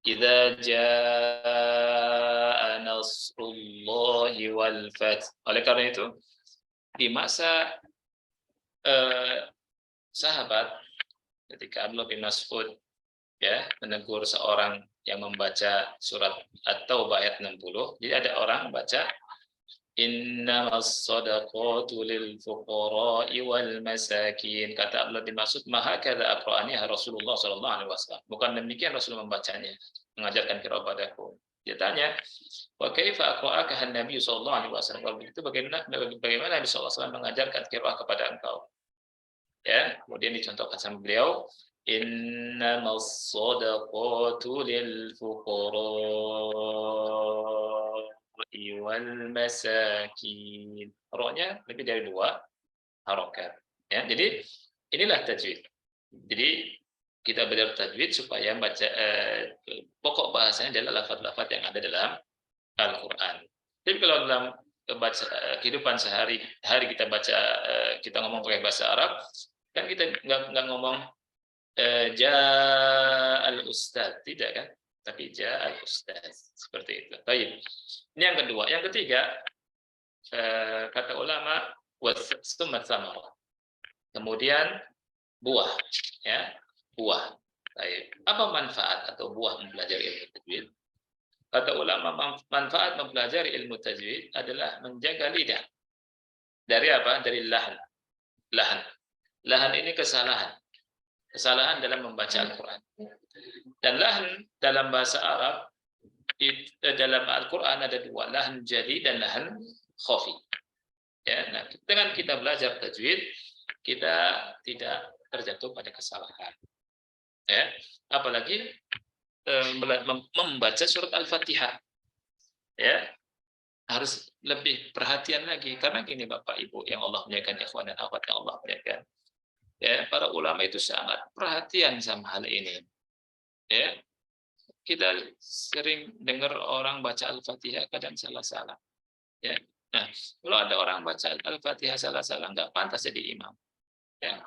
Idza jaa nasrullahi wal fath. Oleh karena itu, di masa sahabat ketika Abdullah bin Mas'ud, ya, menegur seorang yang membaca surat At-Taubah ayat 60. Jadi ada orang baca innamas shadaqatu lil fuqara'i wal masakin. Kata Abdullah bin Mas'ud, "Maha kadza aqra'ani Rasulullah sallallahu alaihi wasallam." Bukan demikian Rasul membacanya, mengajarkan qiraah padaku. Dia tanya, "Wa kaifa aqra'aka an-nabiy sallallahu alaihi wasallam?" Begitu bagaimana Nabi sallallahu alaihi wasallam mengajarkan qiraah kepada engkau? Ya, kemudian dicontohkan sama beliau, innamas shadaqatu lil fuqara'i wal masakin. Roknya lebih dari 2 harokat. Ya, jadi inilah tajwid. Jadi kita belajar tajwid supaya baca pokok bahasanya adalah lafaz-lafaz yang ada dalam Al-Qur'an. Tapi kalau dalam kehidupan sehari-hari kita baca, kita ngomong pakai bahasa Arab, kan kita nggak ngomong ja'al ustadz, tidak kan? Tapi ja'al ustadz, seperti itu. Baik. Ini yang kedua. Yang ketiga, kata ulama, wasummat samarah. Kemudian buah, ya, buah. Baik. Apa manfaat atau buah mempelajari ilmu tajwid? Kata ulama, manfaat mempelajari ilmu tajwid adalah menjaga lidah. Dari apa? Dari lahan. Lahan ini kesalahan dalam membaca Al-Quran. Dan lahan dalam bahasa Arab, dalam Al-Quran ada 2, lahan jali dan lahan khafi. Ya, nah, dengan kita belajar tajwid, kita tidak terjatuh pada kesalahan. Ya, apalagi membaca surat Al-Fatihah. Ya, harus lebih perhatian lagi, karena gini Bapak Ibu yang Allah muliakan, ikhwan dan akhwat yang Allah muliakan. Ya, para ulama itu sangat perhatian sama hal ini. Ya, kita sering dengar orang baca Al-Fatihah kadang salah-salah. Ya, nah, kalau ada orang baca Al-Fatihah salah-salah, nggak pantas jadi imam. Ya,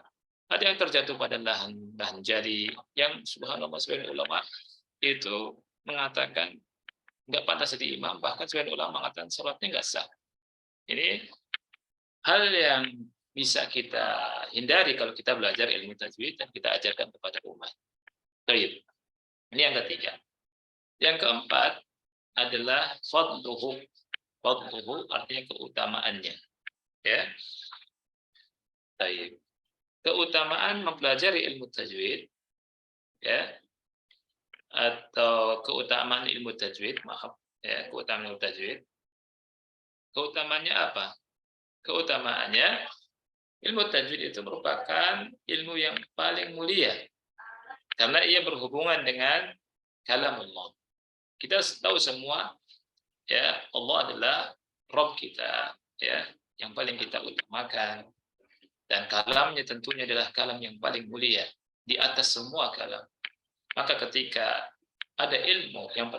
ada yang terjatuh pada lahan jali, yang subhanallah sebagian ulama itu mengatakan nggak pantas jadi imam, bahkan sebagian ulama mengatakan sholatnya nggak sah. Ini hal yang bisa kita hindari kalau kita belajar ilmu tajwid dan kita ajarkan kepada umat. Baik. Ini yang ketiga. Yang keempat, adalah fadluhu. Fadluhu artinya keutamaannya. Ya. Baik. Keutamaan mempelajari ilmu tajwid, ya, atau keutamaan ilmu tajwid, maaf, ya, keutamaan ilmu tajwid. Keutamaannya apa? Keutamaannya ilmu tajwid itu merupakan ilmu yang paling mulia karena ia berhubungan dengan kalamullah. Kita tahu semua, ya, Allah adalah Rabb kita, ya, yang paling kita utamakan. Dan kalamnya tentunya adalah kalam yang paling mulia di atas semua kalam. Maka ketika ada ilmu yang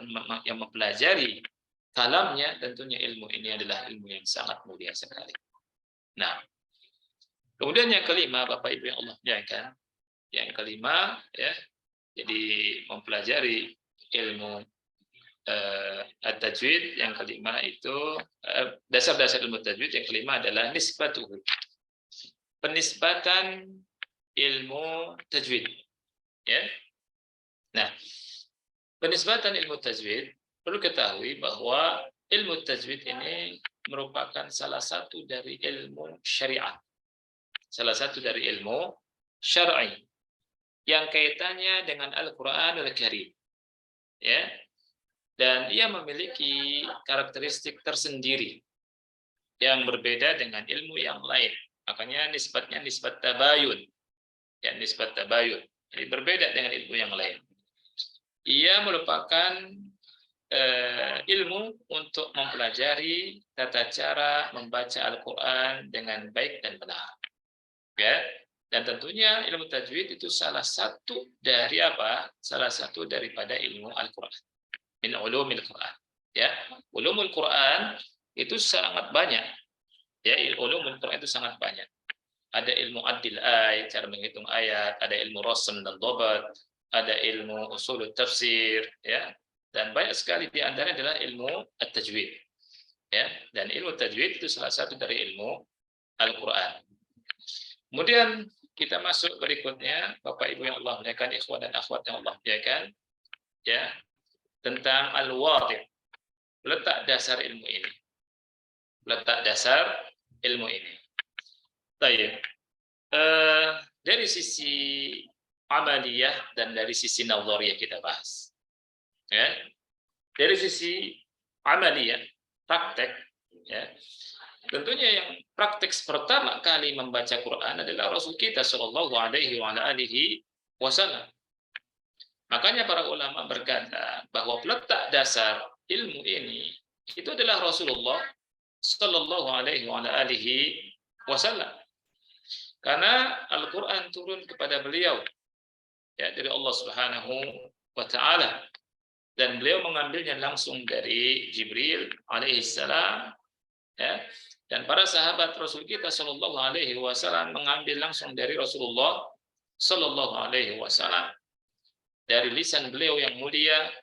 mempelajari kalamnya, tentunya ilmu ini adalah ilmu yang sangat mulia sekali. Nah, kemudian yang kelima, Bapak Ibu yang Allah muliakan, yang kelima, ya, jadi mempelajari ilmu at-tajwid. Yang kelima itu dasar-dasar ilmu tajwid. Yang kelima adalah nisbatuhu, penisbatan ilmu tajwid, ya. Nah, penisbatan ilmu tajwid, perlu ketahui bahwa ilmu tajwid ini merupakan salah satu dari ilmu syariat, salah satu dari ilmu syar'i yang kaitannya dengan Al-Qur'anul Karim, ya. Dan ia memiliki karakteristik tersendiri yang berbeda dengan ilmu yang lain. Makanya nisbatnya nisbat tabayun. Ya, nisbat tabayun. Jadi berbeda dengan ilmu yang lain. Ia merupakan ilmu untuk mempelajari tata cara membaca Al-Qur'an dengan baik dan benar. Ya. Dan tentunya ilmu tajwid itu salah satu dari apa? Salah satu daripada ilmu Al-Qur'an. Min ulumil Qur'an. Ya, ulumul Qur'an itu sangat banyak. Ya, ulumul Qur'an itu sangat banyak. Ada ilmu adil ayat, cara menghitung ayat, ada ilmu rasm dan dhabat, ada ilmu usul tafsir, ya. Dan banyak sekali di antaranya adalah ilmu at-tajwid. Ya, dan ilmu tajwid itu salah satu dari ilmu Al-Qur'an. Kemudian kita masuk berikutnya, Bapak Ibu yang Allah muliakan, ikhwan dan akhwat yang Allah muliakan, ya, tentang al-wadih, letak dasar ilmu ini. Letak dasar ilmu ini. Baik. Dari sisi amaliyah dan dari sisi nazariyah kita bahas. Ya. Dari sisi amaliyah, praktek, ya. Tentunya yang praktek pertama kali membaca Quran adalah Rasul kita Shallallahu Alaihi Wasallam. Makanya para ulama berkata bahwa letak dasar ilmu ini itu adalah Rasulullah Shallallahu Alaihi Wasallam. Karena Al-Quran turun kepada beliau, ya, dari Allah Subhanahu wa Ta'ala, dan beliau mengambilnya langsung dari Jibril alaihissalam, ya, dan para sahabat Rasul kita Shallallahu Alaihi Wasallam mengambil langsung dari Rasulullah Shallallahu Alaihi Wasallam, dari lisan beliau yang mulia.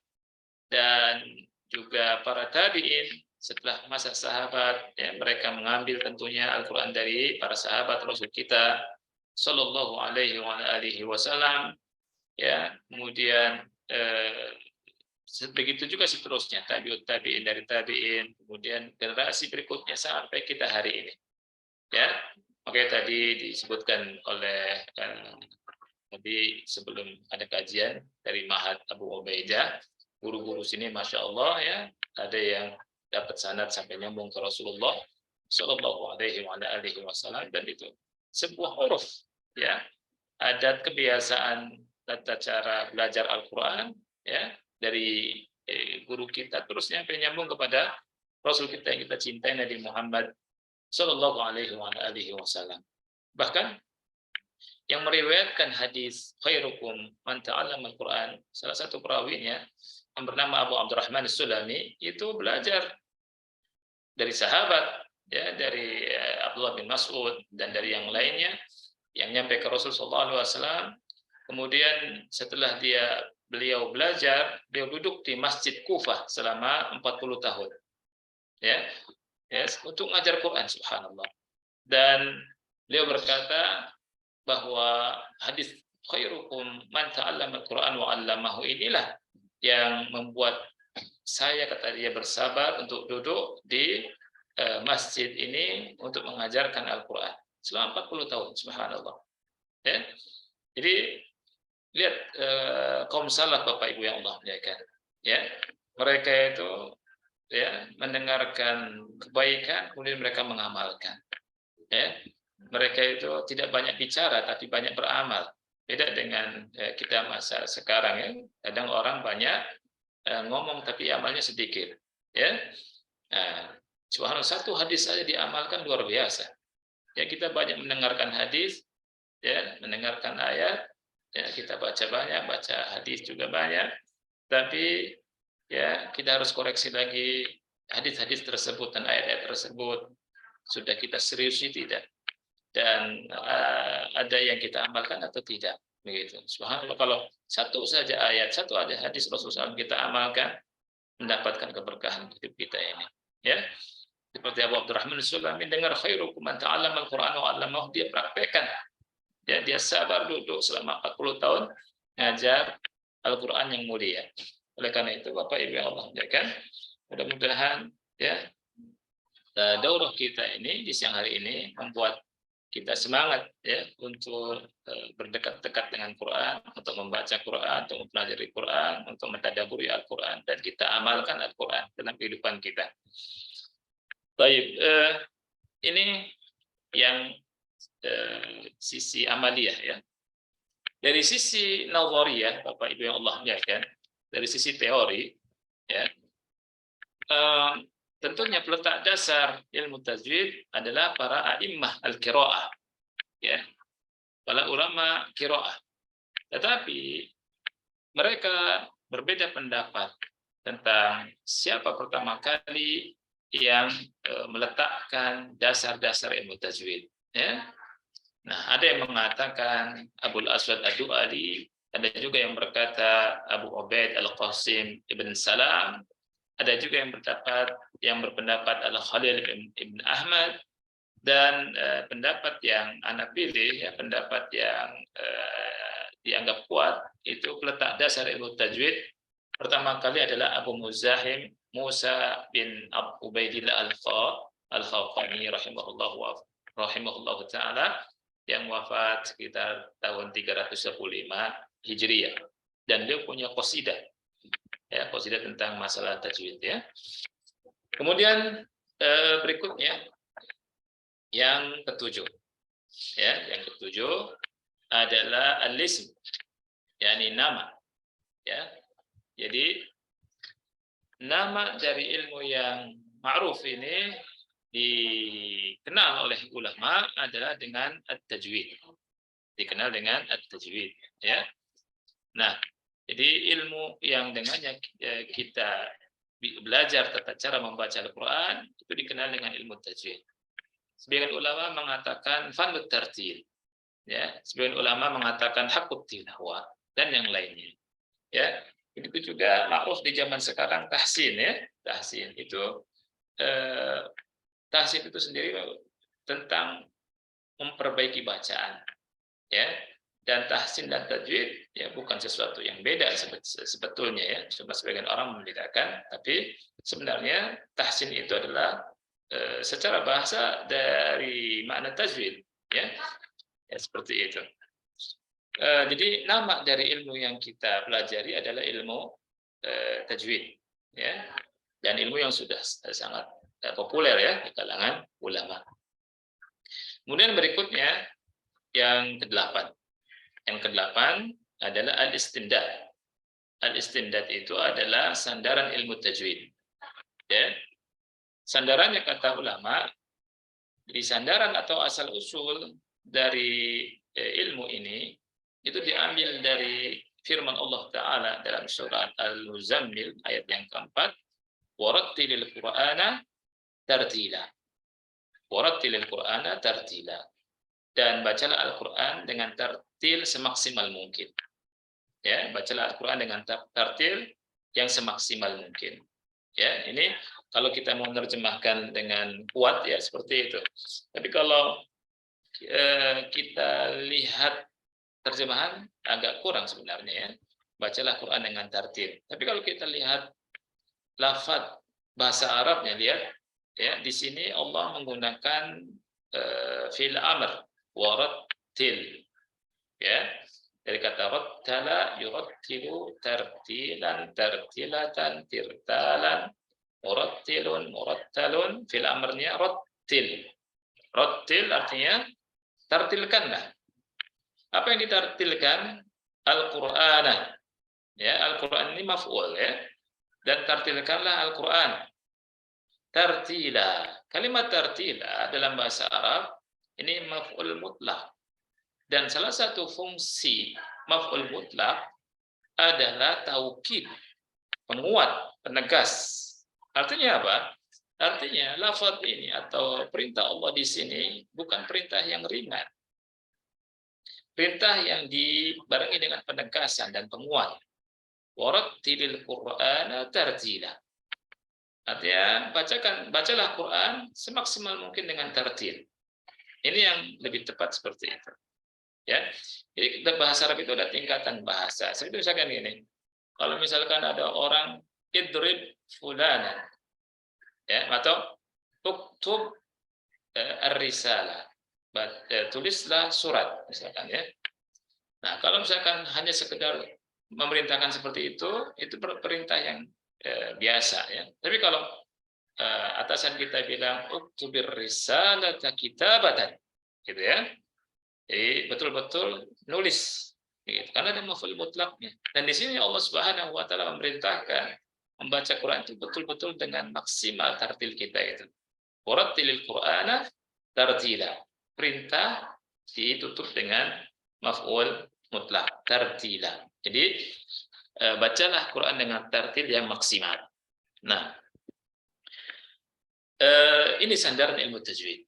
Dan juga para tabi'in setelah masa sahabat, ya, mereka mengambil tentunya Al-Quran dari para sahabat Rasul kita Sallallahu Alaihi Wasallam, ya. Kemudian begitu juga seterusnya, tabi'ut tabi'in dari tabi'in, kemudian generasi berikutnya sampai kita hari ini, ya. Makanya tadi disebutkan oleh tadi sebelum ada kajian dari Ma'had Abu Ubaidah, guru-guru sini Masya Allah, ya, ada yang dapat sanad sampai nyambung ke Rasulullah Shallallahu Alaihi Wasallam, dan itu sebuah uruf, ya, adat kebiasaan tata cara belajar Al-Quran, ya, dari guru kita terus sampai nyambung kepada Rasul kita yang kita cintai, Nabi Muhammad Shallallahu Alaihi Wasallam. Bahkan yang meriwayatkan hadis khairukum man ta'allama Al-Quran, salah satu perawinya yang bernama Abu Abdurrahman As-Sulami, itu belajar dari sahabat, ya, dari Abdullah bin Mas'ud dan dari yang lainnya yang nyampe ke Rasul sallallahu alaihi wasallam. Kemudian setelah beliau belajar, beliau duduk di Masjid Kufah selama 40 tahun. Ya. Yes, untuk ngajar Quran, subhanallah. Dan beliau berkata bahwa hadis khairukum man ta'allama Al-Quran wa 'allamahu inilah yang membuat saya kata dia bersabar untuk duduk di masjid ini untuk mengajarkan Al-Quran selama 40 tahun, subhanallah. Ya. Jadi lihat kaum salaf Bapak Ibu yang Allah muliakan. Ya, mereka itu ya mendengarkan kebaikan kemudian mereka mengamalkan. Ya, mereka itu tidak banyak bicara tapi banyak beramal. Beda dengan kita masa sekarang ya. Kadang orang banyak ngomong tapi amalnya sedikit. Ya, nah, subhanallah satu hadis saja diamalkan luar biasa. Ya kita banyak mendengarkan hadis, ya mendengarkan ayat, ya kita baca banyak, baca hadis juga banyak. Tapi ya kita harus koreksi lagi hadis-hadis tersebut dan ayat-ayat tersebut sudah kita seriusi tidak, dan ada yang kita amalkan atau tidak, begitu. Subhanallah kalau satu saja ayat, satu ada hadis Rasulullah SAW kita amalkan, mendapatkan keberkahan hidup kita ini. Ya, seperti Abu Abdurrahman As-Sulami dengar khairukum man ta'allama al-Qur'an wa 'allamahu, dia praktekkan. Ya, dia sabar duduk selama 40 tahun ngajar Al-Qur'an yang mulia. Oleh karena itu Bapak Ibu yang Allah muliakan, mudah-mudahan ya daurah kita ini di siang hari ini membuat kita semangat ya untuk berdekat-dekat dengan Quran, untuk membaca Quran, untuk mempelajari Quran, untuk mentadaburi Al-Quran, dan kita amalkan Al-Quran dalam kehidupan kita. Baik, ini yang sisi amaliyah ya. Dari sisi nazariyah, Bapak Ibu yang Allah muliakan, dari sisi teori ya, tentunya peletak dasar ilmu tajwid adalah para a'immah al-qiraah, ya, para ulama qiraah. Tetapi mereka berbeda pendapat tentang siapa pertama kali yang meletakkan dasar-dasar ilmu tajwid. Ya. Nah, ada yang mengatakan Abul Aswad Ad-Du'ali, ada juga yang berkata Abu Ubaid Al-Qasim Ibn Salam, ada juga yang berpendapat Al-Khalil Ibn Ahmad, dan pendapat yang anak pilih, ya, pendapat yang dianggap kuat, itu peletak dasar ilmu tajwid pertama kali adalah Abu Muzahim Musa bin Ubaidillah Al-Khawqani rahimahullah ta'ala, yang wafat sekitar tahun 315 Hijriah, dan dia punya qasidah, ya, qasidah tentang masalah tajwid ya. Kemudian berikutnya yang ketujuh, ya, yang ketujuh adalah al-ism, yakni nama, ya. Jadi nama dari ilmu yang ma'ruf ini dikenal oleh ulama adalah dengan at-tajwid. Dikenal dengan at-tajwid, ya. Nah, jadi ilmu yang dengannya kita belajar tata cara membaca Al-Qur'an itu dikenal dengan ilmu tajwid. Sebagian ulama mengatakan fanut tartil, ya. Sebagian ulama mengatakan hakut tilawah dan yang lainnya. Ya, begitu juga ma'ruf di zaman sekarang tahsin, ya. Tahsin itu tahsin itu sendiri tentang memperbaiki bacaan, ya. Dan tahsin dan tajwid ya bukan sesuatu yang beda sebetulnya, ya. Cuma sebagian orang membedakan, tapi sebenarnya tahsin itu adalah secara bahasa dari makna tajwid, ya. Ya seperti itu. Jadi nama dari ilmu yang kita pelajari adalah ilmu tajwid, ya. Dan ilmu yang sudah sangat populer ya di kalangan ulama. Kemudian berikutnya yang ke-8. Yang ke-8 adalah al-istindad. Al-istindad itu adalah sandaran ilmu tajwid. Ya. Sandarannya kata ulama, di sandaran atau asal usul dari ilmu ini itu diambil dari firman Allah Ta'ala dalam surat Al-Muzammil ayat yang keempat, warattilil Qur'ana tartila. Warattilil Qur'ana tartila. Dan bacalah Al-Quran dengan tartil semaksimal mungkin. Ya, bacalah Al-Quran dengan tartil yang semaksimal mungkin. Ya, ini kalau kita mau menerjemahkan dengan kuat ya seperti itu. Tapi kalau kita lihat terjemahan agak kurang sebenarnya ya. Bacalah Quran dengan tartil. Tapi kalau kita lihat lafaz bahasa Arabnya, lihat ya, di sini Allah menggunakan fi'il amr, warattil, ya, dari kata rattala yurattilu tartilan tartilatan tirtalan murattilun murattalun, fi'il amrnya rattil. Rattil artinya tartilkanlah. Apa yang ditartilkan? Al-Qur'ana. Ya, Al-Qur'an ini maf'ul ya. Dan tartilkanlah Al-Qur'an. Tartila. Kalimat tartila dalam bahasa Arab ini maf'ul mutlak. Dan salah satu fungsi maf'ul mutlak adalah taukid, penguat, penegas. Artinya apa? Artinya lafaz ini atau perintah Allah di sini bukan perintah yang ringan. Perintah yang dibarengi dengan penegasan dan penguat. Warattilil Qur'ana tartila. Artinya bacalah Quran semaksimal mungkin dengan tartil. Ini yang lebih tepat seperti itu. Ya. Jadi bahasa Arab itu ada tingkatan bahasa. Seperti misalkan gini. Kalau misalkan ada orang idrib fulanan, ya, atau uktub ar-risalah, tulislah surat misalkan ya. Nah, kalau misalkan hanya sekedar memerintahkan seperti itu perintah yang biasa ya. Tapi kalau atasan kita bilang uktubir risalata kitabatan, gitu ya. Jadi betul-betul nulis, gitu. Karena ada maf'ul mutlaknya. Dan di sini Allah Subhanahu wa taala memerintahkan membaca Quran itu betul-betul dengan maksimal tartil kita itu. Warattilil Qur'ana tartila. Perintah ditutup dengan maf'ul mutlak, tartila. Jadi bacalah Quran dengan tartil yang maksimal. Nah, ini sandaran ilmu tajwid.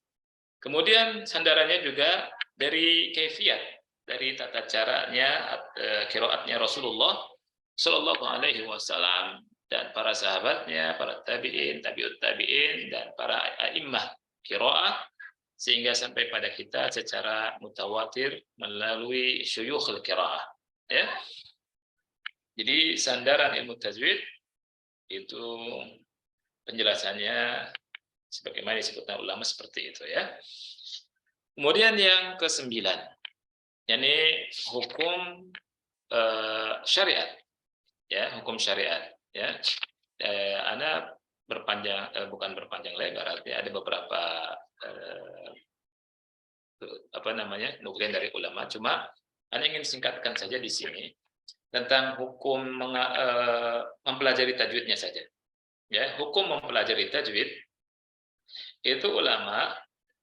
Kemudian sandarannya juga dari kaifiyat, dari tata caranya qiraatnya Rasulullah Shallallahu Alaihi Wasallam dan para sahabatnya, para tabiin, tabiut tabiin, dan para a'immah qiraah, sehingga sampai pada kita secara mutawatir melalui syuyukhul qiraah. Ya. Jadi sandaran ilmu tajwid itu penjelasannya sebagaimana disebutkan ulama seperti itu ya. Kemudian yang ke-9, yakni hukum syariat, ya, hukum syariat, ya. Ana bukan berpanjang lebar, artinya ada beberapa nukilan dari ulama, cuma Ana ingin singkatkan saja di sini tentang hukum mempelajari tajwidnya saja. Ya, hukum mempelajari tajwid itu ulama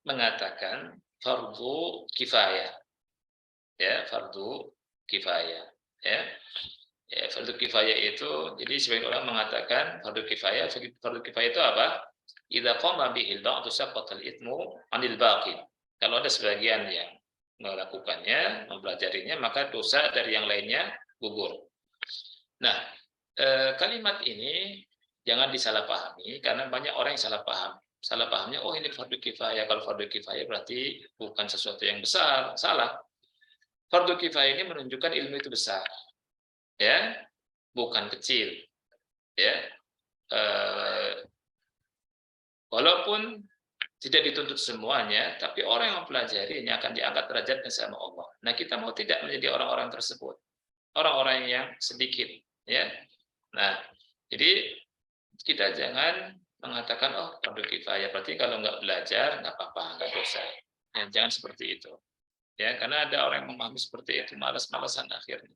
mengatakan fardu kifayah. Ya, fardu kifayah. Ya. Ya, fardu kifayah itu, jadi sebagian ulama mengatakan fardu kifayah itu apa? Idza qama bihil ba'du saqatal itsmu 'anil baqi. Kalau ada sebagian yang melakukannya, mempelajarinya, maka dosa dari yang lainnya gugur. Nah, kalimat ini jangan disalahpahami karena banyak orang yang salah paham. Salah pahamnya, oh ini fardu kifayah. Kalau fardu kifayah berarti bukan sesuatu yang besar. Salah. Fardu kifayah ini menunjukkan ilmu itu besar, ya, bukan kecil, ya. Walaupun tidak dituntut semuanya, tapi orang yang mempelajarinya akan diangkat derajatnya sama Allah. Nah, kita mau tidak menjadi orang-orang tersebut, orang-orang yang sedikit, ya. Nah, jadi kita jangan mengatakan, oh fardu kifayah, berarti kalau nggak belajar nggak apa-apa, nggak dosa. Ya, jangan seperti itu. Ya, karena ada orang yang memahami seperti itu, malas-malasan akhirnya.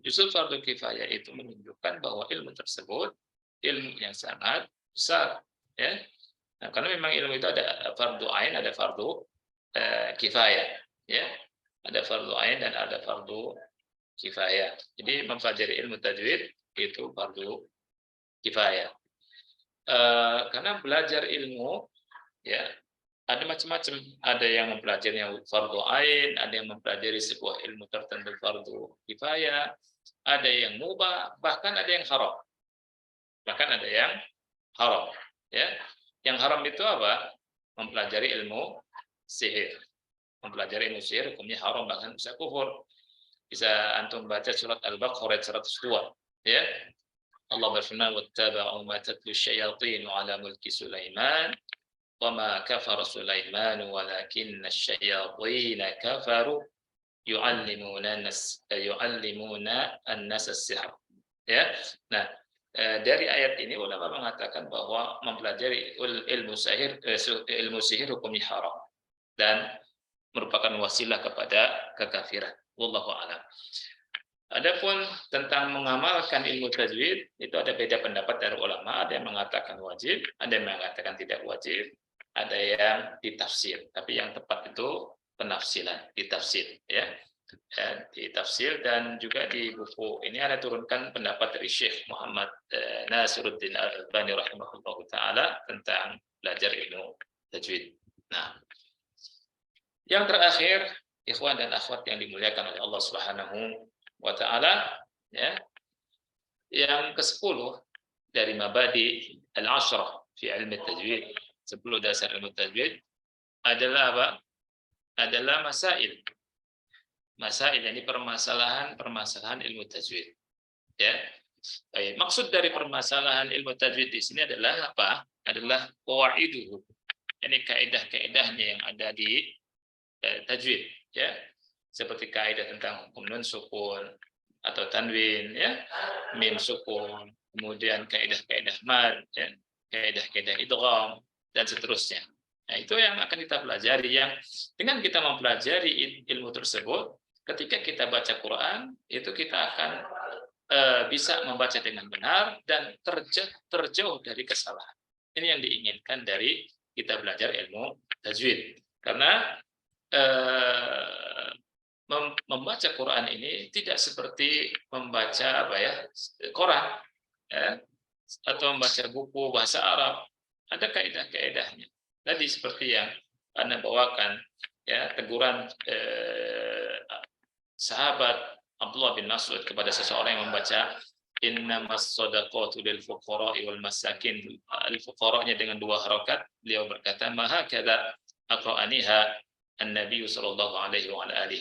Justru fardu kifayah itu menunjukkan bahwa ilmu tersebut ilmu yang sangat besar, ya. Nah, karena memang ilmu itu ada fardu ain, ada fardu kifayah, ya. Ada fardu ain dan ada fardu kifayah. Jadi mempelajari ilmu tajwid itu fardu kifayah. Karena belajar ilmu, ya, ada macam-macam. Ada yang mempelajarinya fardu ain, ada yang mempelajari sebuah ilmu tertentu fardu kifayah, ada yang mubah, bahkan ada yang haram. Bahkan ada yang haram, ya. Yang haram itu apa? Mempelajari ilmu sihir. Mempelajari ilmu sihir hukumnya haram, bahkan bisa kufur. Bisa antum baca surat Al-Baqarah 102, ya. Allah berfirman, "Wattaba'u ma tatlu syayatin 'ala mulki Sulaiman, wa ma kafara Sulaiman walakinna asyayatin kafaru yu'allimuna an-nas as-sihr." Ya. Nah, dari ayat ini ulama mengatakan bahwa mempelajari ilmu sihir hukumnya haram dan merupakan wasilah kepada kekafiran. Wallahu a'lam. Adapun tentang mengamalkan ilmu tajwid, itu ada beda pendapat dari ulama. Ada yang mengatakan wajib, ada yang mengatakan tidak wajib, ada yang ditafsir. Tapi yang tepat itu penafsiran, ditafsir, ya. Ditafsir. Dan juga di buku ini ada turunkan pendapat dari Syekh Muhammad Nasiruddin Al-Albani rahimahullah ta'ala tentang belajar ilmu tajwid. Nah, yang terakhir, ikhwan dan akhwat yang dimuliakan oleh Allah Subhanahu wa ta'ala, ya, yang ke-10 dari mabadi al-ashrah fi ilmu tajwid, 10 dasar ilmu tajwid adalah apa? Adalah masail. Masail, ini permasalahan ilmu tajwid. Ya. Baik, maksud dari permasalahan ilmu tajwid di sini adalah apa? Adalah qawaiduhu. Ini kaidah-kaidahnya yang ada di tajwid, ya. Seperti kaidah tentang hukum nun sukun atau tanwin, ya, mim sukun, kemudian kaidah-kaidah mad, ya, kaidah-kaidah idgham dan seterusnya. Nah, itu yang akan kita pelajari, yang dengan kita mempelajari ilmu tersebut, ketika kita baca Quran, itu kita akan bisa membaca dengan benar dan terjauh dari kesalahan. Ini yang diinginkan dari kita belajar ilmu tajwid. Karena membaca Quran ini tidak seperti membaca Quran, ya, atau membaca buku bahasa Arab. Ada kaidah-kaidahnya. Tadi seperti yang Anda bawakan, ya, teguran sahabat Abdullah bin Mas'ud kepada seseorang yang membaca innamas shadaqatu lil fuqara'i wal masakin, al-fuqara'nya dengan 2 harakat, beliau berkata maha kada aqra'aniha An-Nabi sallallahu alaihi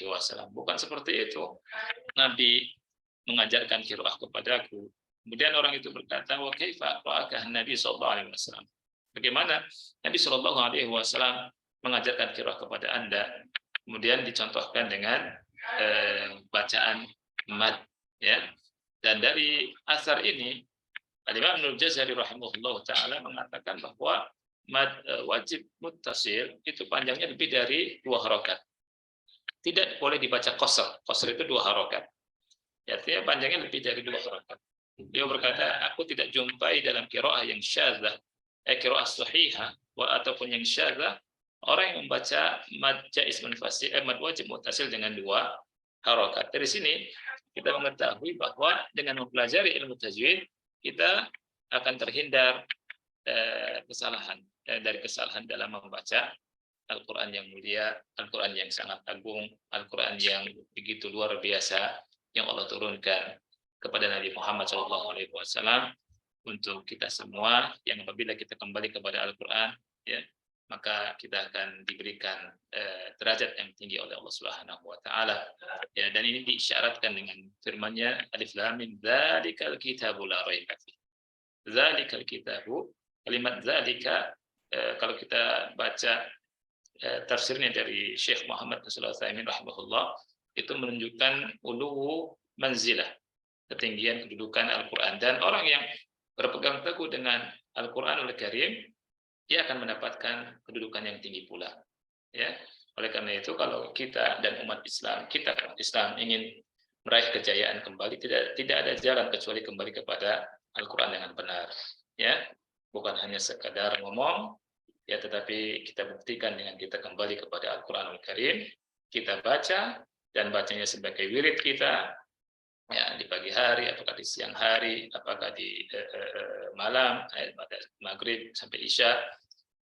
wasallam. Bukan seperti itu Nabi mengajarkan qiraah kepadaku. Kemudian orang itu berkata, wa kaifa aqra'aka Nabi sallallahu alaihi wasallam? Bagaimana Nabi sallallahu alaihi wasallam mengajarkan qiraah kepada Anda? Kemudian dicontohkan dengan bacaan mad, ya. Dan dari asar ini Al-Imam Ibnu Jazari rahimahullah taala mengatakan bahwa mad wajib muttasil itu panjangnya lebih dari 2 harokat. Tidak boleh dibaca qasr. Qasr itu 2 harokat. Artinya panjangnya lebih dari 2 harokat. Dia berkata, aku tidak jumpai dalam qiraah yang syadzah, qiraah sahihah ataupun yang syadzah, orang yang membaca mad jaiz munfasil, mad wajib muttasil dengan 2 harokat. Dari sini kita mengetahui bahwa dengan mempelajari ilmu tajwid, kita akan terhindar dari kesalahan dalam membaca Al-Quran yang mulia, Al-Quran yang sangat agung, Al-Quran yang begitu luar biasa yang Allah turunkan kepada Nabi Muhammad SAW untuk kita semua, yang apabila kita kembali kepada Al-Quran, ya, maka kita akan diberikan derajat yang tinggi oleh Allah Subhanahu wa taala. Ya, dan ini diisyaratkan dengan firman-Nya Alif Lam Mim dzalikal kitabu la raiba fi. Dzalikal kitabu, kalimat dzalika kalau kita baca tafsirnya dari Syekh Muhammad Shalih Al-Utsaimin rahimahullah, itu menunjukkan ulu manzilah, ketinggian kedudukan Al-Qur'an, dan orang yang berpegang teguh dengan Al-Qur'anul Karim, dia akan mendapatkan kedudukan yang tinggi pula. Ya, oleh karena itu kalau kita dan umat Islam, kita umat Islam ingin meraih kejayaan kembali, tidak ada jalan kecuali kembali kepada Al-Qur'an dengan benar. Ya, bukan hanya sekadar ngomong, ya, tetapi kita buktikan dengan kita kembali kepada Al-Qur'anul Karim, kita baca dan bacanya sebagai wirid kita, ya, di pagi hari, apakah di siang hari, apakah di malam, pada maghrib sampai isya,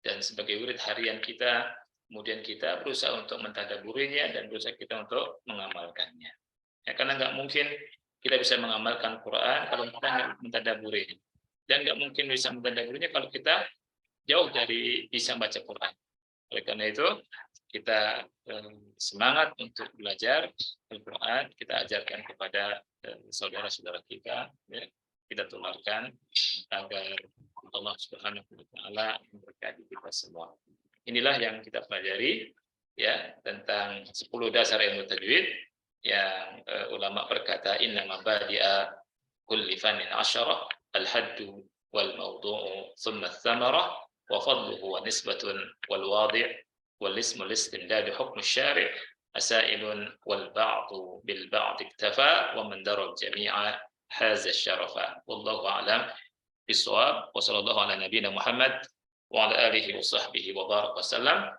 dan sebagai wirid harian kita. Kemudian kita berusaha untuk mentadaburinya dan berusaha kita untuk mengamalkannya. Ya, karena nggak mungkin kita bisa mengamalkan Quran kalau kita nggak mentadaburinya, dan nggak mungkin bisa mentadaburinya kalau kita jauh dari bisa baca Quran. Oleh karena itu kita semangat untuk belajar Al-Quran, kita ajarkan kepada saudara-saudara kita, ya, kita tularkan agar Allah Subhanahu wa taala memberkati kita semua. Inilah yang kita pelajari ya tentang 10 dasar ilmu tajwid yang ulama berkata inna mabadi'a kulli fannin 'asyarah al-haddu wal mawdu'u thumma ats-tsamarah wa fadluhu wa nisbatun wal wadi' wal ismu al-istimdad hukm asy-syari' asailun wal ba'du bil ba'd iktafa wa man dara al-jami'a haza asy-syarafa wallahu a'lam bis-shawab wa sallallahu ala nabiyyina Muhammad wa ala alihi wa sahbihi wa baraka wasallam.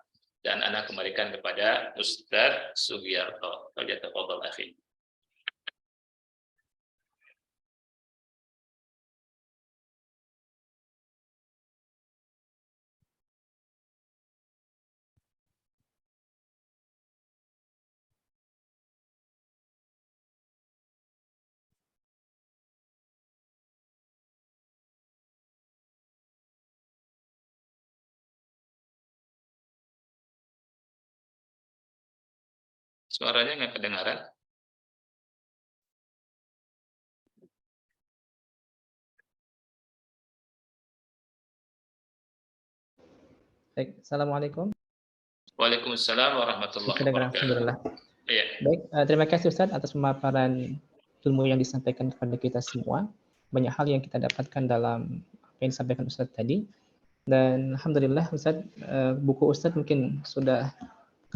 Dan ana kembalikan kepada Ustaz Sugiyarto. Falyatafadhal akhi. Suaranya nggak kedengaran? Baik, Assalamualaikum. Waalaikumsalam warahmatullahi Kedengaran, wabarakatuh. alhamdulillah. Iya. Baik, terima kasih Ustadz atas pemaparan ilmu yang disampaikan kepada kita semua. Banyak hal yang kita dapatkan dalam apa yang disampaikan Ustadz tadi. Dan alhamdulillah Ustadz, buku Ustadz mungkin sudah,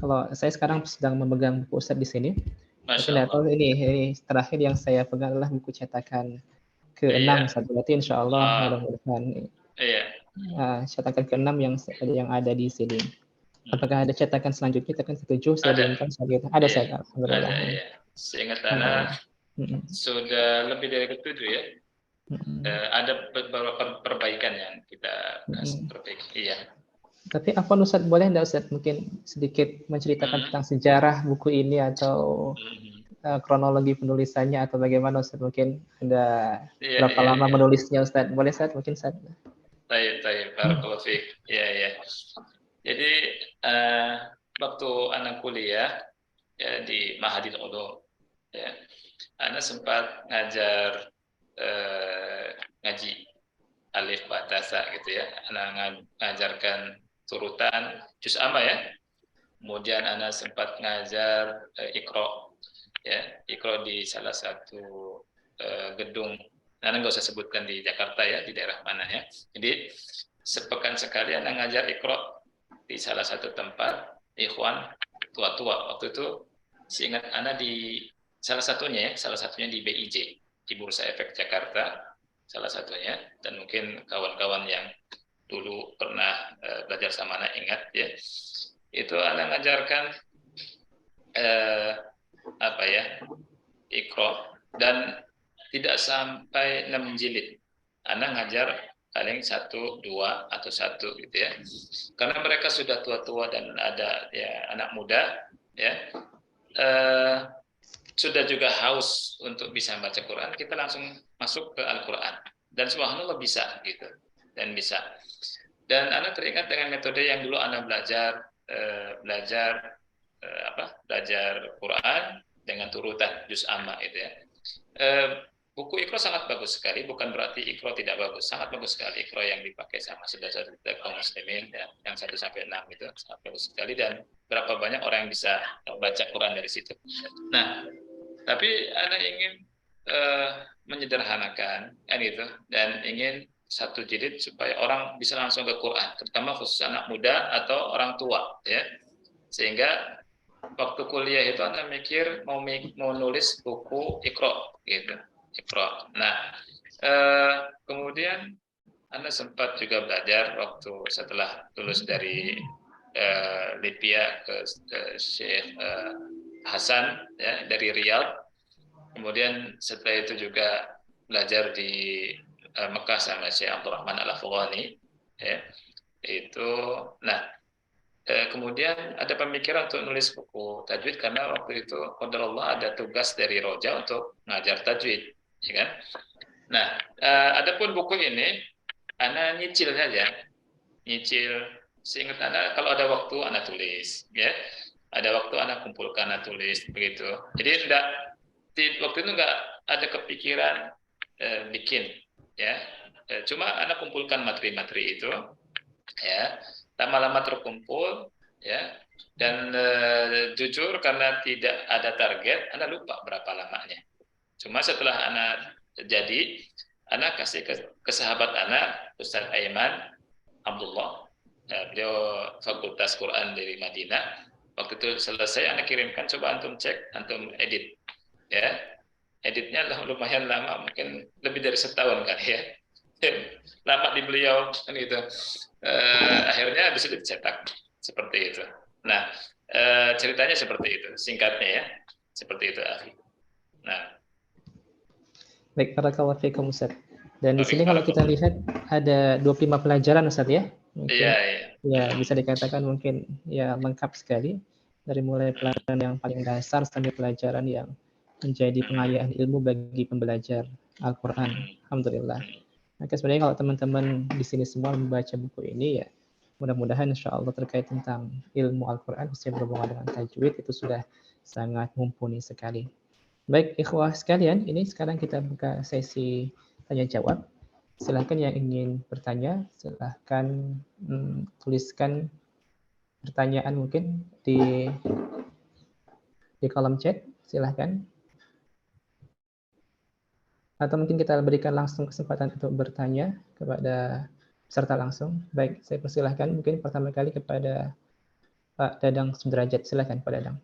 kalau saya sekarang sedang memegang buku Ustadz di sini. Masya Tapi Allah. ini terakhir yang saya pegang adalah buku cetakan ke-6 Iya. Ustadz. Berarti insya Allah mudah-mudahan Iya. cetakan ke-6 yang ada di sini. Apakah ada cetakan selanjutnya? Cetakan ke-7 saya belum tahu. Ada Iya. saya, alhamdulillah. Ada, ya. Seingat ana sudah lebih dari ke-7 ya. Ada beberapa perbaikan yang kita perbaiki. Iya. Tapi apa Ustadz, boleh enggak Ustadz mungkin sedikit menceritakan tentang sejarah buku ini atau kronologi penulisannya atau bagaimana Ustadz? Mungkin ada berapa lama menulisnya Ustadz? Boleh Ustadz mungkin Ustadz? Baik, barakallahu fiik. Iya. Jadi waktu anak kuliah ya di Mahadil Ulum ya, anak sempat ngajar ngaji alif ba ta sa gitu ya. Anak ngajarkan turutan juz amma ya. Kemudian anak sempat ngajar Iqra ya, Iqra di salah satu gedung. Anak nggak usah sebutkan di Jakarta ya, di daerah mana ya. Jadi sepekan sekali anak ngajar Iqra di salah satu tempat ikhwan tua-tua. Waktu itu seingat anak di salah satunya di BIJ, di Bursa Efek Jakarta salah satunya, dan mungkin kawan-kawan yang dulu pernah belajar sama anak ingat ya, itu anak ngajarkan Iqra dan tidak sampai 6 jilid. Anak ngajar paling 1, 2 atau 1 gitu ya. Karena mereka sudah tua-tua dan ada ya anak muda ya. Sudah juga haus untuk bisa baca Quran, kita langsung masuk ke Al-Quran. Dan subhanallah bisa gitu. Dan anak teringat dengan metode yang dulu anak belajar Quran dengan turutan juz amma itu ya. Buku Iqra sangat bagus sekali, bukan berarti Iqra tidak bagus, sangat bagus sekali Iqra yang dipakai sama saudara-saudara kaum muslimin ya, yang 1 sampai 6 itu sangat bagus sekali, dan berapa banyak orang yang bisa baca Quran dari situ. Nah, tapi anak ingin menyederhanakan kan itu, dan ingin 1 jilid supaya orang bisa langsung ke Quran, terutama khusus anak muda atau orang tua ya. Sehingga waktu kuliah itu anak mikir mau nulis buku Iqra gitu. Iqra. Nah, kemudian Anda sempat juga belajar waktu setelah lulus dari Libya ke Syekh Hasan ya, dari Riyadh. Kemudian setelah itu juga belajar di Mekah sama Syekh Abdurrahman Al-Afghani ya. Kemudian ada pemikiran untuk nulis buku tajwid karena waktu itu qadarullah ada tugas dari Roja untuk ngajar tajwid, ya kan? Nah, adapun buku ini ana nyicil saja. Seingat ana kalau ada waktu ana tulis, ya. Ada waktu ana kumpulkan ana tulis begitu. Jadi waktu itu enggak ada kepikiran bikin ya. Cuma Anda kumpulkan materi-materi itu ya, lama-lama terkumpul ya, dan jujur karena tidak ada target Anda lupa berapa lamanya. Cuma setelah Anda jadi, Anda kasih ke sahabat Anda, Ustaz Aiman Abdullah, beliau Fakultas Quran dari Madinah. Waktu itu selesai Anda kirimkan, coba antum cek, antum edit ya. Editnya lumayan lama, mungkin lebih dari setahun kan ya. Lama di beliau kan gitu. Akhirnya bisa dicetak seperti itu. Nah, ceritanya seperti itu, singkatnya ya, seperti itu, Akhi. Nah, Baik, barakallahu fiikum Ustaz. Dan di sini kalau kita lihat ada 25 pelajaran Ustaz ya. Mungkin iya. ya bisa dikatakan mungkin ya lengkap sekali dari mulai pelajaran yang paling dasar sampai pelajaran yang menjadi pengayaan ilmu bagi pembelajar Al-Qur'an. Alhamdulillah. Maka sebenarnya kalau teman-teman di sini semua membaca buku ini ya mudah-mudahan insya Allah terkait tentang ilmu Al-Quran khususnya berhubungan dengan tajwid itu sudah sangat mumpuni sekali. Baik ikhwah sekalian, ini sekarang kita buka sesi tanya jawab. Silahkan yang ingin bertanya, silahkan tuliskan pertanyaan mungkin di kolom chat, silahkan. Atau mungkin kita berikan langsung kesempatan untuk bertanya kepada peserta langsung. Baik, saya persilahkan mungkin pertama kali kepada Pak Dadang Sudrajat. Silahkan Pak Dadang.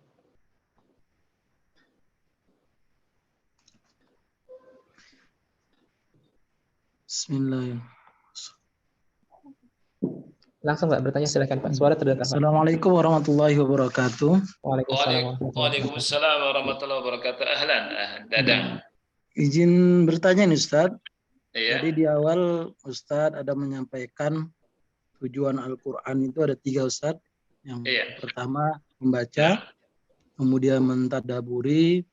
Bismillahirrahmanirrahim. Langsung Pak bertanya, silahkan Pak. Suara terdengar Pak. Assalamualaikum warahmatullahi wabarakatuh. Waalaikumsalam warahmatullahi wabarakatuh. Ahlan, Dadang. Izin bertanya nih Ustadz. Iya. Jadi di awal Ustadz ada menyampaikan tujuan Al-Quran itu ada 3 Ustadz. Yang pertama membaca, kemudian mentadaburi,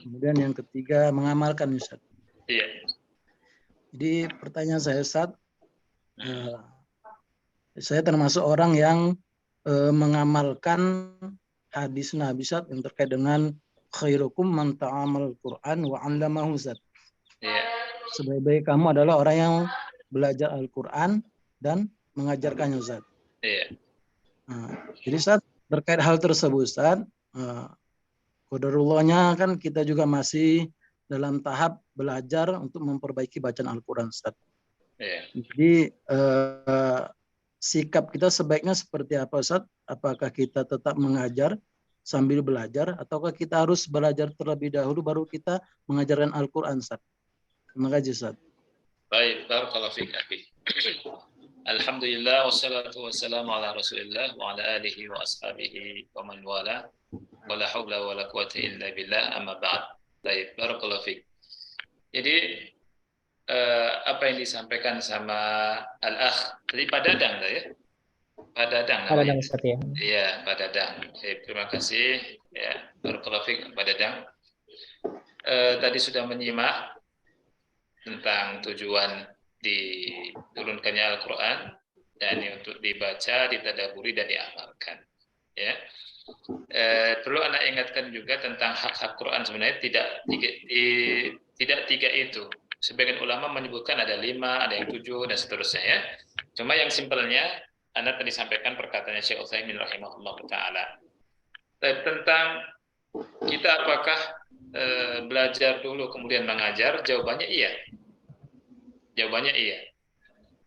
kemudian yang ketiga mengamalkan Ustadz. Iya. Jadi pertanyaan saya Ustadz, saya termasuk orang yang mengamalkan hadis Nabi Ustadz yang terkait dengan khairukum man ta'amal Quran wa 'allamahu Ustadz. Iya. Sebaik-baik kamu adalah orang yang belajar Al-Quran dan mengajarkannya Ustadz. Iya. Jadi Ustadz, terkait hal tersebut Ustadz, qadarullahnya kan kita juga masih dalam tahap belajar untuk memperbaiki bacaan Al-Quran Ustadz. Iya. Jadi sikap kita sebaiknya seperti apa Ustadz? Apakah kita tetap mengajar sambil belajar ataukah kita harus belajar terlebih dahulu baru kita mengajarkan Al-Quran Ustadz? Terima kasih Ustadz. Baik, barakallahu fiik akhi. Alhamdulillah wassalatu wassalamu ala Rasulillah wa ala alihi wa ashabihi wa man wala. Wala haula wala quwata illa billah, amma ba'd. Baik, barakallahu fiik. Jadi apa yang disampaikan sama Al-Akh tadi Pak Dadang ya? Pak Dadang namanya. Iya, Pak Dadang. Terima kasih ya, barakallahu fiik Pak Dadang. Tadi sudah menyimak tentang tujuan diturunkannya Al-Quran dan untuk dibaca, ditadaburi dan diamalkan. Ya, perlu Anda ingatkan juga tentang hak-hak Quran sebenarnya tidak tiga itu. Sebagian ulama menyebutkan ada 5, ada yang 7 dan seterusnya ya. Cuma yang simpelnya Anda tadi sampaikan perkataannya Syekh Utsaimin rahimahullah taala tentang kita apakah belajar dulu kemudian mengajar, jawabannya iya. Jawabannya iya.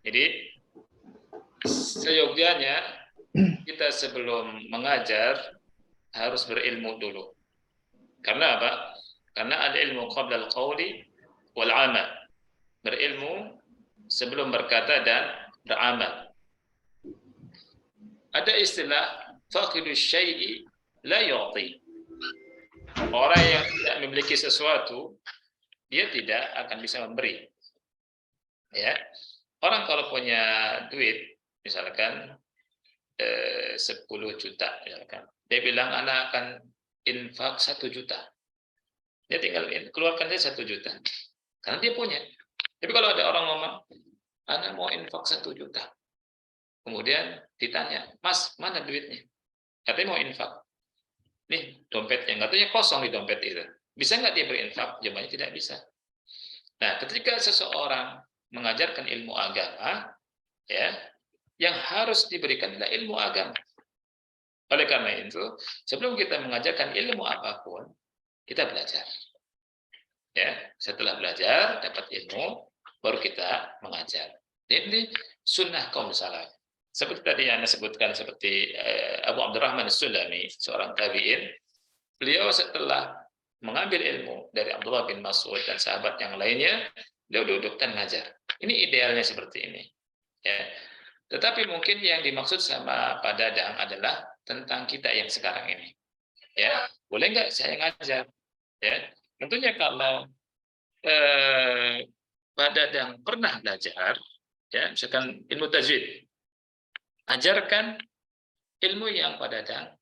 Jadi seyogyanya kita sebelum mengajar harus berilmu dulu. Karena apa? Karena ada ilmu qabla al-qawli wal amal. Berilmu sebelum berkata dan beramal. Ada istilah faqidu syai'i la yu'ti. Orang yang tidak memiliki sesuatu dia tidak akan bisa memberi. Ya, orang kalau punya duit, misalkan 10 juta, misalkan, dia bilang anak akan infak 1 juta. Dia tinggal keluarkan saja 1 juta, karena dia punya. Tapi kalau ada orang ngomong, anak mau infak 1 juta, kemudian ditanya, Mas, mana duitnya? Katanya mau infak. Nih dompetnya, katanya kosong di dompet itu. Bisa nggak dia berinfak? Jawabannya tidak bisa. Nah, ketika seseorang mengajarkan ilmu agama, ya, yang harus diberikan adalah ilmu agama. Oleh karena itu, sebelum kita mengajarkan ilmu apapun, kita belajar. Ya, setelah belajar dapat ilmu, baru kita mengajar. Ini sunnah kaum salaf. Seperti tadi yang Anda sebutkan, seperti Abu Abdurrahman As-Sulami, seorang tabi'in, beliau setelah mengambil ilmu dari Abdullah bin Mas'ud dan sahabat yang lainnya, beliau duduk dan ngajar. Ini idealnya seperti ini. Ya. Tetapi mungkin yang dimaksud sama Pak Dadang adalah tentang kita yang sekarang ini. Ya, boleh nggak saya ngajar? Ya, tentunya kalau Pak Dadang pernah belajar, ya, misalkan ilmu tajwid, ajarkan ilmu yang Pak Dadang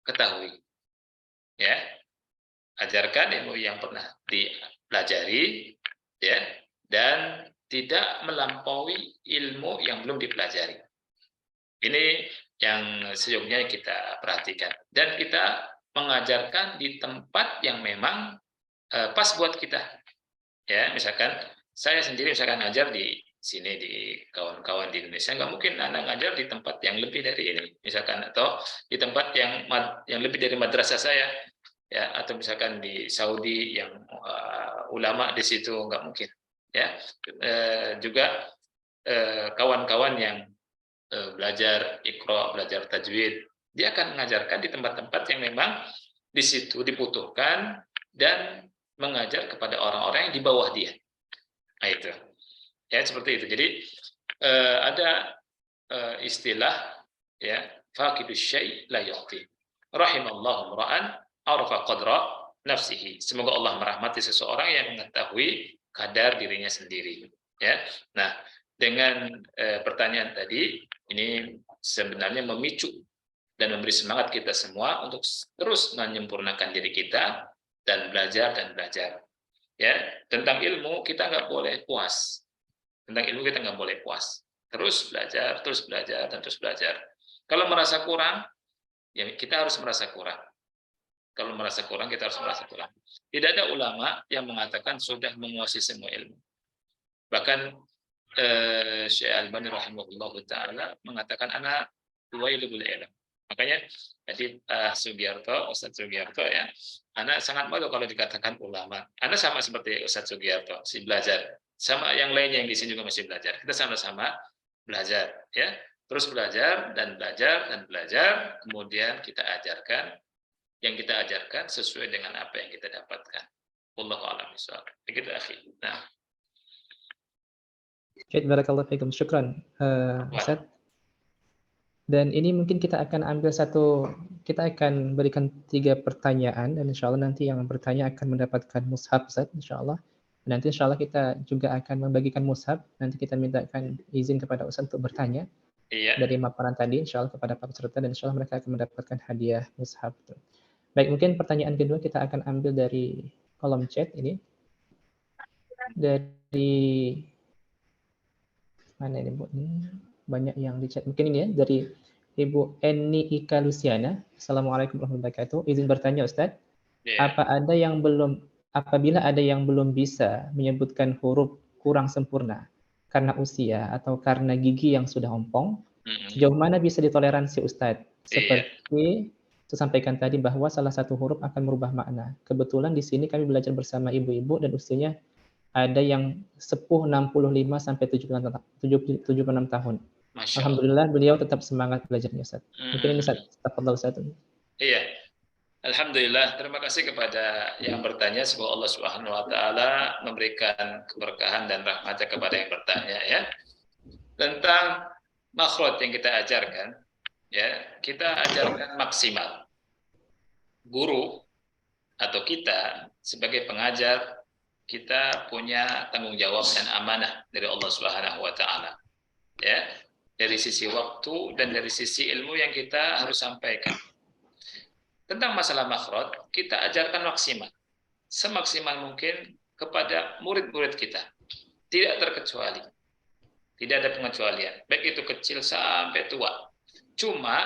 ketahui. Ya, ajarkan ilmu yang pernah dipelajari, ya, dan tidak melampaui ilmu yang belum dipelajari. Ini yang sejujurnya kita perhatikan. Dan kita mengajarkan di tempat yang memang pas buat kita. Ya, misalkan saya sendiri misalkan ngajar di sini di kawan-kawan di Indonesia, nggak mungkin anak ngajar di tempat yang lebih dari ini, misalkan, atau di tempat yang lebih dari madrasah saya, ya, atau misalkan di Saudi yang ulama di situ, nggak mungkin. Ya, juga kawan-kawan yang belajar Iqra, belajar tajwid, dia akan mengajarkan di tempat-tempat yang memang di situ dibutuhkan dan mengajar kepada orang-orang yang di bawah dia. Nah, itu. Ya, seperti itu. Jadi ada istilah, ya, faqidus syai' la yu'ti. Rahimallahu ra'an arafa qadra nafsihi. Semoga Allah merahmati seseorang yang mengetahui kadar dirinya sendiri. Ya. Nah, dengan pertanyaan tadi, ini sebenarnya memicu dan memberi semangat kita semua untuk terus menyempurnakan diri kita dan belajar dan belajar. Ya, tentang ilmu kita nggak boleh puas. Tentang ilmu kita nggak boleh puas. Terus belajar dan terus belajar. Kalau merasa kurang, ya kita harus merasa kurang. Kalau merasa kurang, kita harus merasa kurang. Tidak ada ulama yang mengatakan sudah menguasai semua ilmu. Bahkan Syekh Albani rahimahullah ta'ala mengatakan anak wailul ilm. Makanya tadi Ustaz Sugiarto, ya, anak sangat malu kalau dikatakan ulama. Anak sama seperti Ustaz Sugiarto, si belajar. Sama yang lainnya yang di sini juga masih belajar. Kita sama-sama belajar, ya. Terus belajar dan belajar dan belajar, kemudian kita ajarkan, yang kita ajarkan sesuai dengan apa yang kita dapatkan. Wallahu a'lam bishawab. Begitu, akhi. Nah. Baik, barakallahu fiikum. Syukran, Ustaz. Dan ini mungkin kita akan berikan 3 pertanyaan, dan insya Allah nanti yang bertanya akan mendapatkan mushaf, Ustaz, insya Allah. Nanti insya Allah kita juga akan membagikan mushaf, nanti kita mintakan izin kepada Ustaz untuk bertanya. Iya. Dari paparan tadi, insya Allah kepada para peserta, dan insya Allah mereka akan mendapatkan hadiah mushaf. Baik, mungkin pertanyaan kedua kita akan ambil dari kolom chat ini. Dari mana ini, Bu? Banyak yang di chat. Mungkin ini ya, dari Ibu Eni Ika Luciana. Assalamualaikum warahmatullahi wabarakatuh. Izin bertanya, Ustaz. Yeah. Apabila ada yang belum bisa menyebutkan huruf kurang sempurna karena usia atau karena gigi yang sudah ompong, sejauh mana bisa ditoleransi, Ustaz? Seperti disampaikan tadi bahwa salah satu huruf akan merubah makna. Kebetulan di sini kami belajar bersama ibu-ibu dan usianya ada yang sepuh 65 sampai 76 tahun. Alhamdulillah beliau tetap semangat belajarnya, Ustaz. Mungkin ini tafadhal, Ustaz. Iya. Alhamdulillah, terima kasih kepada yang bertanya. Semoga Allah Subhanahu wa taala memberikan keberkahan dan rahmatnya kepada yang bertanya, ya. Tentang makhraj yang kita ajarkan, ya, kita ajarkan maksimal. Guru atau kita sebagai pengajar, kita punya tanggung jawab dan amanah dari Allah Subhanahu wa taala. Ya, dari sisi waktu dan dari sisi ilmu yang kita harus sampaikan. Tentang masalah makhraj, kita ajarkan maksimal. Semaksimal mungkin kepada murid-murid kita. Tidak terkecuali. Tidak ada pengecualian. Baik itu kecil sampai tua. Cuma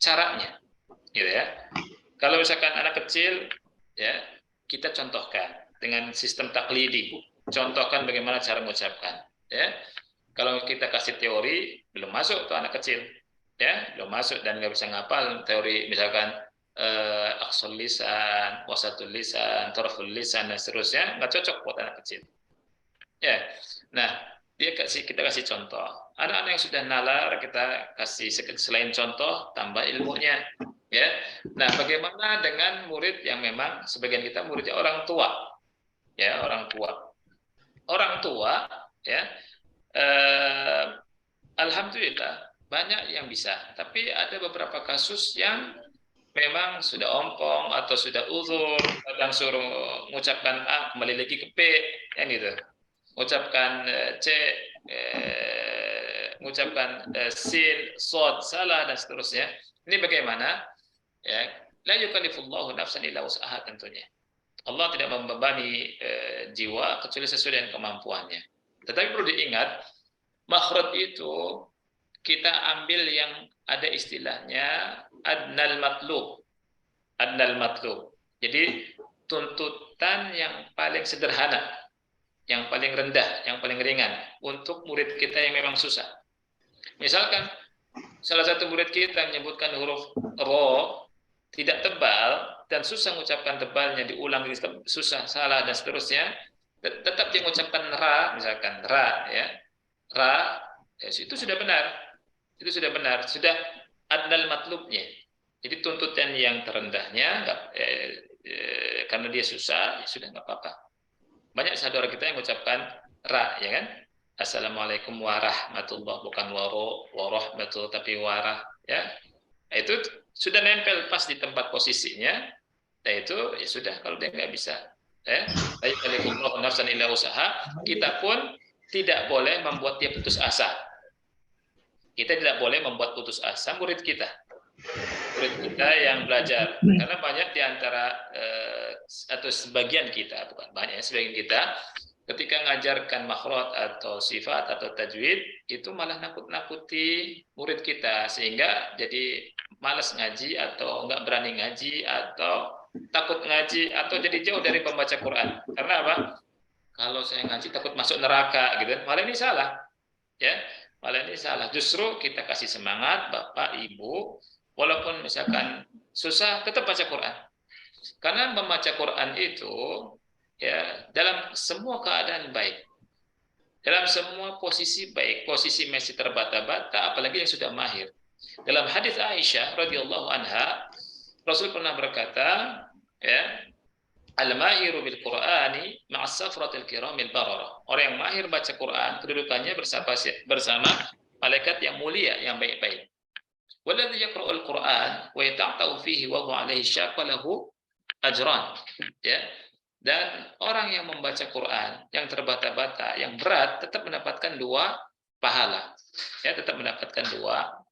caranya, gitu ya. Kalau misalkan anak kecil, ya, kita contohkan dengan sistem taklidi. contohkan bagaimana cara mengucapkan. Ya, kalau kita kasih teori belum masuk tuh anak kecil, ya belum masuk dan nggak bisa ngapal teori misalkan aqsal lisan, wasatul lisan, taraful lisan dan seterusnya, nggak cocok buat anak kecil. Ya, nah kita kasih contoh. Anak-anak yang sudah nalar kita kasih selain contoh tambah ilmunya. Ya, nah bagaimana dengan murid yang memang sebagian kita muridnya orang tua, ya orang tua, ya alhamdulillah banyak yang bisa. Tapi ada beberapa kasus yang memang sudah ompong atau sudah uzur, kadang suruh mengucapkan A kembali lagi ke B, yang gitu. Mengucapkan C, mengucapkan sin, sod, salah dan seterusnya. Ini bagaimana? Ya, la yukallifullahu nafsan illa wus'aha tentunya. Allah tidak membebani jiwa kecuali sesuai dengan kemampuannya. Tetapi perlu diingat, makhraj itu kita ambil yang ada istilahnya adnal matlub. Adnal matlub. Jadi tuntutan yang paling sederhana, yang paling rendah, yang paling ringan untuk murid kita yang memang susah. Misalkan salah satu murid kita menyebutkan huruf ro tidak tebal dan susah mengucapkan tebalnya, diulang susah, salah dan seterusnya, tetap dia mengucapkan ra, misalkan ra, ya ra, ya, itu sudah benar, sudah adnal matlubnya. Jadi tuntutan yang terendahnya, karena dia susah, ya sudah nggak apa-apa. Banyak saudara kita yang mengucapkan ra, ya kan? Assalamualaikum warahmatullah, bukan warahmatullah tapi warah, ya. Itu sudah nempel pas di tempat posisinya, dan itu ya sudah. Kalau dia nggak bisa, ya, nafsan illa usaha, kita pun tidak boleh membuat dia putus asa. Kita tidak boleh membuat putus asa murid kita yang belajar, karena banyak di antara atau sebagian kita, bukan banyak, sebagian kita ketika ngajarkan makhraj atau sifat atau tajwid itu malah nakut-nakuti murid kita sehingga jadi malas ngaji atau enggak berani ngaji atau takut ngaji atau jadi jauh dari pembaca Quran. Karena apa? Kalau saya ngaji takut masuk neraka gitu. Malah ini salah. Ya, malah ini salah. Justru kita kasih semangat Bapak, Ibu, walaupun misalkan susah tetap baca Quran. Karena membaca Quran itu ya dalam semua keadaan baik, dalam semua posisi baik, posisi masih terbata-bata, apalagi yang sudah mahir. Dalam hadis Aisyah radhiyallahu anha, Rasul pernah berkata, ya, al-mahiru bil Qur'ani ma'as safratil kiramil bararah. Orang yang mahir baca Quran kedudukannya bersama malaikat yang mulia, yang baik-baik. Walladzi yaqra'ul Qur'an wa yata'ta'u fihi wa huwa 'alaihi syaqqa lahu ajran. Ya. Dan orang yang membaca Quran yang terbata-bata, yang berat, tetap mendapatkan 2 pahala. Ya, tetap mendapatkan 2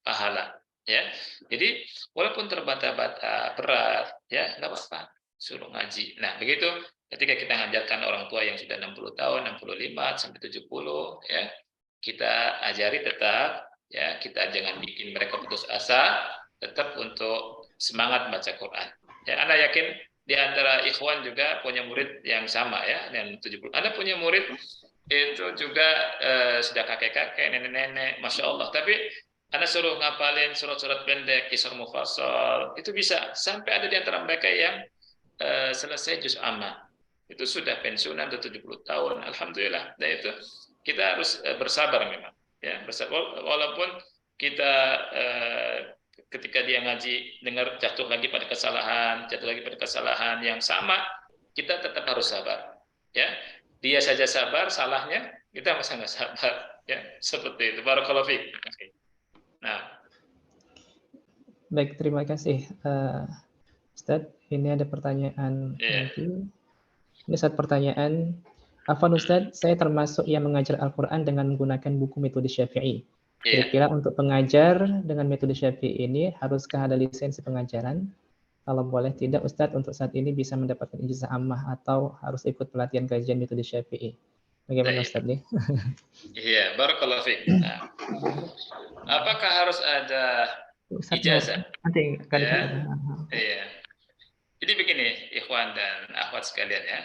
pahala. Ya, jadi walaupun terbata-bata, berat, ya nggak apa-apa, suruh ngaji. Nah, begitu ketika kita ngajarkan orang tua yang sudah 60 tahun, 65 sampai 70, ya kita ajari tetap, ya kita jangan bikin mereka putus asa, tetap untuk semangat baca Quran. Ya, Anda yakin di antara ikhwan juga punya murid yang sama ya, yang 70. Anda punya murid itu juga sudah kakek-kakek, nenek-nenek, Masya Allah. Tapi Anda suruh ngapalin surat-surat pendek, kisar mufassal, itu bisa. Sampai ada di antara mereka yang selesai juz amma. Itu sudah pensiunan, sudah 70 tahun, Alhamdulillah. Dan itu kita harus bersabar memang. Ya, bersabar, walaupun kita ketika dia ngaji dengar jatuh lagi pada kesalahan yang sama, kita tetap harus sabar. Ya, dia saja sabar, salahnya kita masa nggak sabar. Ya, seperti itu. Barakallahu fiik. Nah, baik, terima kasih, Ustadz. Ini ada pertanyaan lagi. Ini satu pertanyaan. Afwan Ustadz, saya termasuk yang mengajar Al-Quran dengan menggunakan buku metode Syafi'i. Kira-kira untuk pengajar dengan metode Syafi'i ini haruskah ada lisensi pengajaran? Kalau boleh tidak, Ustadz, untuk saat ini bisa mendapatkan ijazah ammah atau harus ikut pelatihan kajian metode Syafi'i? Bagaimana Ustadz nih? Iya, barakallahu fiik. Nah, apakah harus ada ijazah? Ya. Iya. Jadi begini, ikhwan dan akhwat sekalian ya.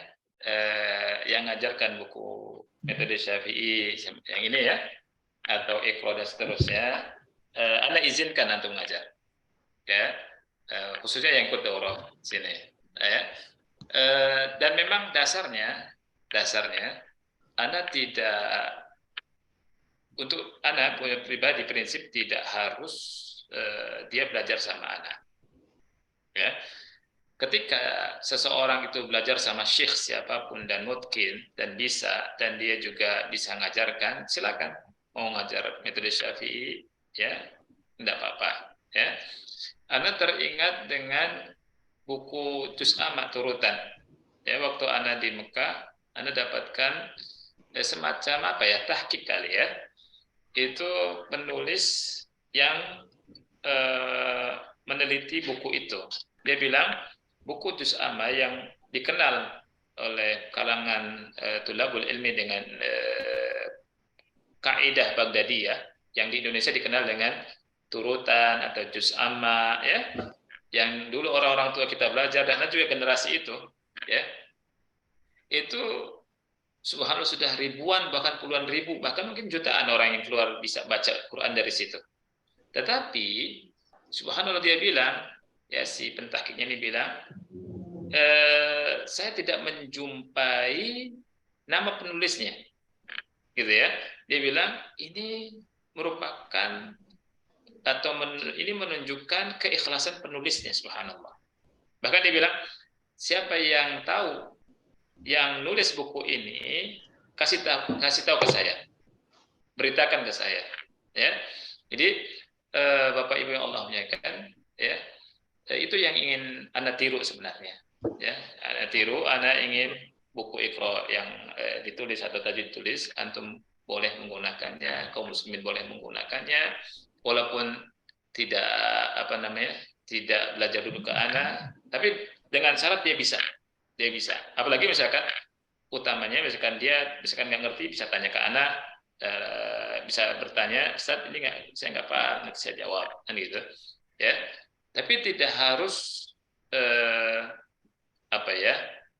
yang ngajarkan buku metode Syafi'i yang ini ya, atau Iqra dan seterusnya, Anda izinkan antum ngajar, ya, khususnya yang ikut daurah sini, ya. Dan memang dasarnya Anda tidak, untuk Anda punya pribadi prinsip tidak harus dia belajar sama Anda, ya. Ketika seseorang itu belajar sama syekh siapapun dan mungkin dan bisa, dan dia juga bisa ngajarkan, silakan. Mau ngajar metode Syafi'i, ya, tidak apa-apa, ya. Anda teringat dengan buku Juz Amma turutan, ya, waktu Anda di Mekah, Anda dapatkan semacam apa ya, tahqiq kali ya, itu penulis yang meneliti buku itu. Dia bilang buku Juz Amma yang dikenal oleh kalangan tulabul ilmi dengan kaidah Baghdadiyah, yang di Indonesia dikenal dengan turutan atau Juz Amma, ya, yang dulu orang-orang tua kita belajar dan juga generasi itu, ya, itu subhanallah sudah ribuan bahkan puluhan ribu bahkan mungkin jutaan orang yang keluar bisa baca Quran dari situ. Tetapi subhanallah dia bilang, ya, si pentahqiqnya ini bilang, saya tidak menjumpai nama penulisnya, gitu ya. Dia bilang ini merupakan atau ini menunjukkan keikhlasan penulisnya, subhanallah. Bahkan dia bilang, siapa yang tahu yang nulis buku ini, kasih tahu ke saya, beritakan ke saya, ya. Jadi Bapak Ibu yang Allah muliakan, ya, itu yang ingin Anda tiru sebenarnya, ya. Anda tiru, Anda ingin buku Iqra yang ditulis atau tajwid tulis, antum boleh menggunakannya, kaum muslimin boleh menggunakannya, walaupun tidak tidak belajar dulu ke Anda, tapi dengan syarat dia bisa. Apalagi misalkan utamanya misalkan dia nggak ngerti, bisa tanya ke Anda, bisa bertanya, Ustaz ini saya nggak paham, nanti saya jawab, kan gitu, ya. Tapi tidak harus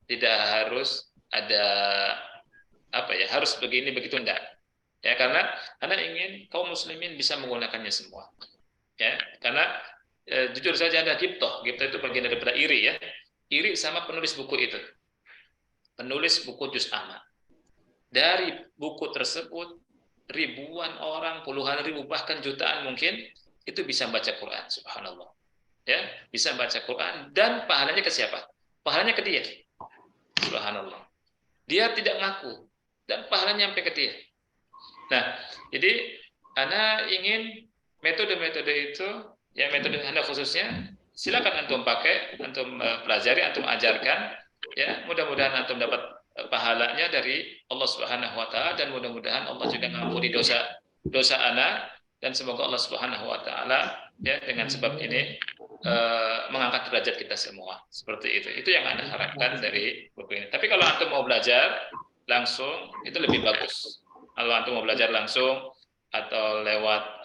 tidak harus ada harus begini begitu, enggak, ya, karena Anda ingin kaum muslimin bisa menggunakannya semua, ya. Karena jujur saja ada gibtoh itu bagian daripada iri, ya, iri sama penulis buku itu, penulis buku Juz Amma. Dari buku tersebut ribuan orang, puluhan ribu bahkan jutaan mungkin itu bisa baca Quran, subhanallah, ya, bisa baca Quran, dan pahalanya ke siapa? Pahalanya ke dia, subhanallah. Dia tidak ngaku dan pahalanya sampai ke dia. Nah, jadi Anda ingin metode-metode itu, ya, metode Anda khususnya, silakan antum pakai, antum pelajari, antum ajarkan, ya. Mudah-mudahan antum dapat pahalanya dari Allah Subhanahu wa taala, dan mudah-mudahan Allah juga mengampuni dosa Anda, dan semoga Allah Subhanahu wa taala, ya, dengan sebab ini mengangkat derajat kita semua. Seperti itu. Itu yang Anda harapkan dari buku ini. Tapi kalau antum mau belajar langsung itu lebih bagus. Kalau antum mau belajar langsung atau lewat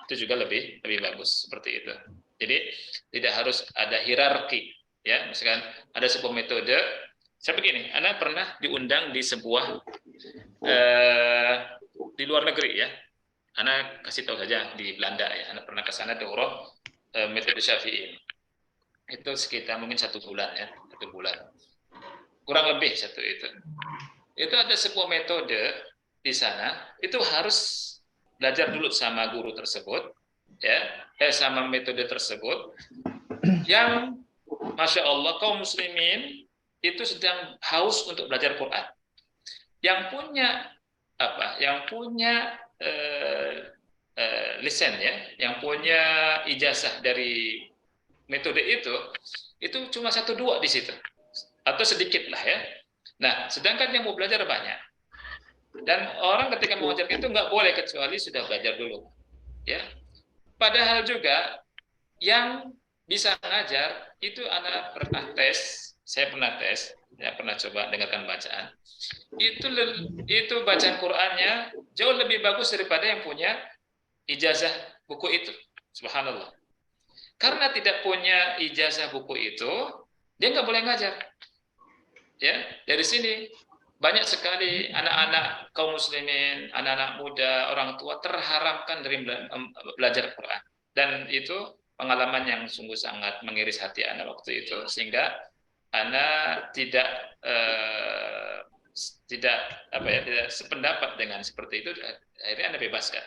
itu juga lebih bagus, seperti itu. Jadi tidak harus ada hierarki, ya. Misalkan ada sebuah metode, saya begini, Anda pernah diundang di sebuah di luar negeri, ya. Anda kasih tahu saja di Belanda, ya. Anda pernah ke sana daurah metode Syafi'i. Itu sekitar mungkin 1 bulan, ya, 1 bulan. Kurang lebih itu ada sebuah metode di sana, itu harus belajar dulu sama guru tersebut, ya, sama metode tersebut, yang masya Allah kaum muslimin itu sedang haus untuk belajar Quran. Yang punya lisen, ya, yang punya ijazah dari metode itu cuma 1-2 di situ, atau sedikit lah, ya. Nah, sedangkan yang mau belajar banyak. Dan orang ketika mau mengajar itu nggak boleh kecuali sudah belajar dulu, ya. Padahal juga yang bisa ngajar itu anak pernah tes, saya pernah tes, ya, pernah coba dengarkan bacaan. Itu bacaan Qur'annya jauh lebih bagus daripada yang punya ijazah buku itu, subhanallah. Karena tidak punya ijazah buku itu, dia nggak boleh ngajar. Ya, dari sini banyak sekali anak-anak kaum muslimin, anak-anak muda, orang tua terharamkan dari belajar Quran. Dan itu pengalaman yang sungguh sangat mengiris hati anak waktu itu, sehingga anak tidak tidak sependapat dengan seperti itu. Akhirnya anak bebaskan.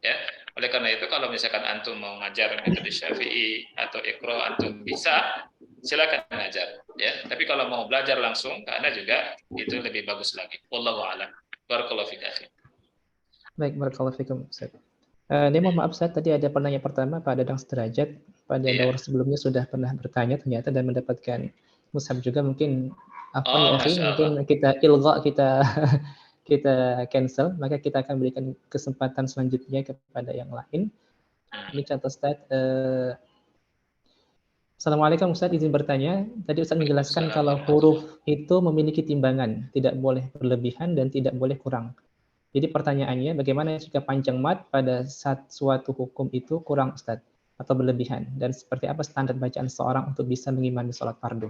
Ya, oleh karena itu kalau misalkan antum mau ngajar metode Syafi'i atau Iqra, antum bisa, silakan ngajar. Ya, tapi kalau mau belajar langsung, karena juga itu lebih bagus lagi. Wallahu a'lam. Barakallahu fiik, akhi. Baik, barakallahu fikum, Ustaz. Ini mohon maaf, Ustaz, tadi ada penanya pertama, Pak Dadang Sederajat. Pada daur sebelumnya sudah pernah bertanya ternyata dan mendapatkan mushaf juga. Mungkin apa ya, akhi, mungkin kita ilgha, kita cancel, maka kita akan berikan kesempatan selanjutnya kepada yang lain. Ini contoh, Ustaz. Assalamualaikum, Ustaz, izin bertanya. Tadi Ustaz menjelaskan kalau huruf itu memiliki timbangan, tidak boleh berlebihan dan tidak boleh kurang. Jadi pertanyaannya, bagaimana jika panjang mat pada suatu hukum itu kurang, Ustaz, atau berlebihan? Dan seperti apa standar bacaan seorang untuk bisa mengimami sholat fardu?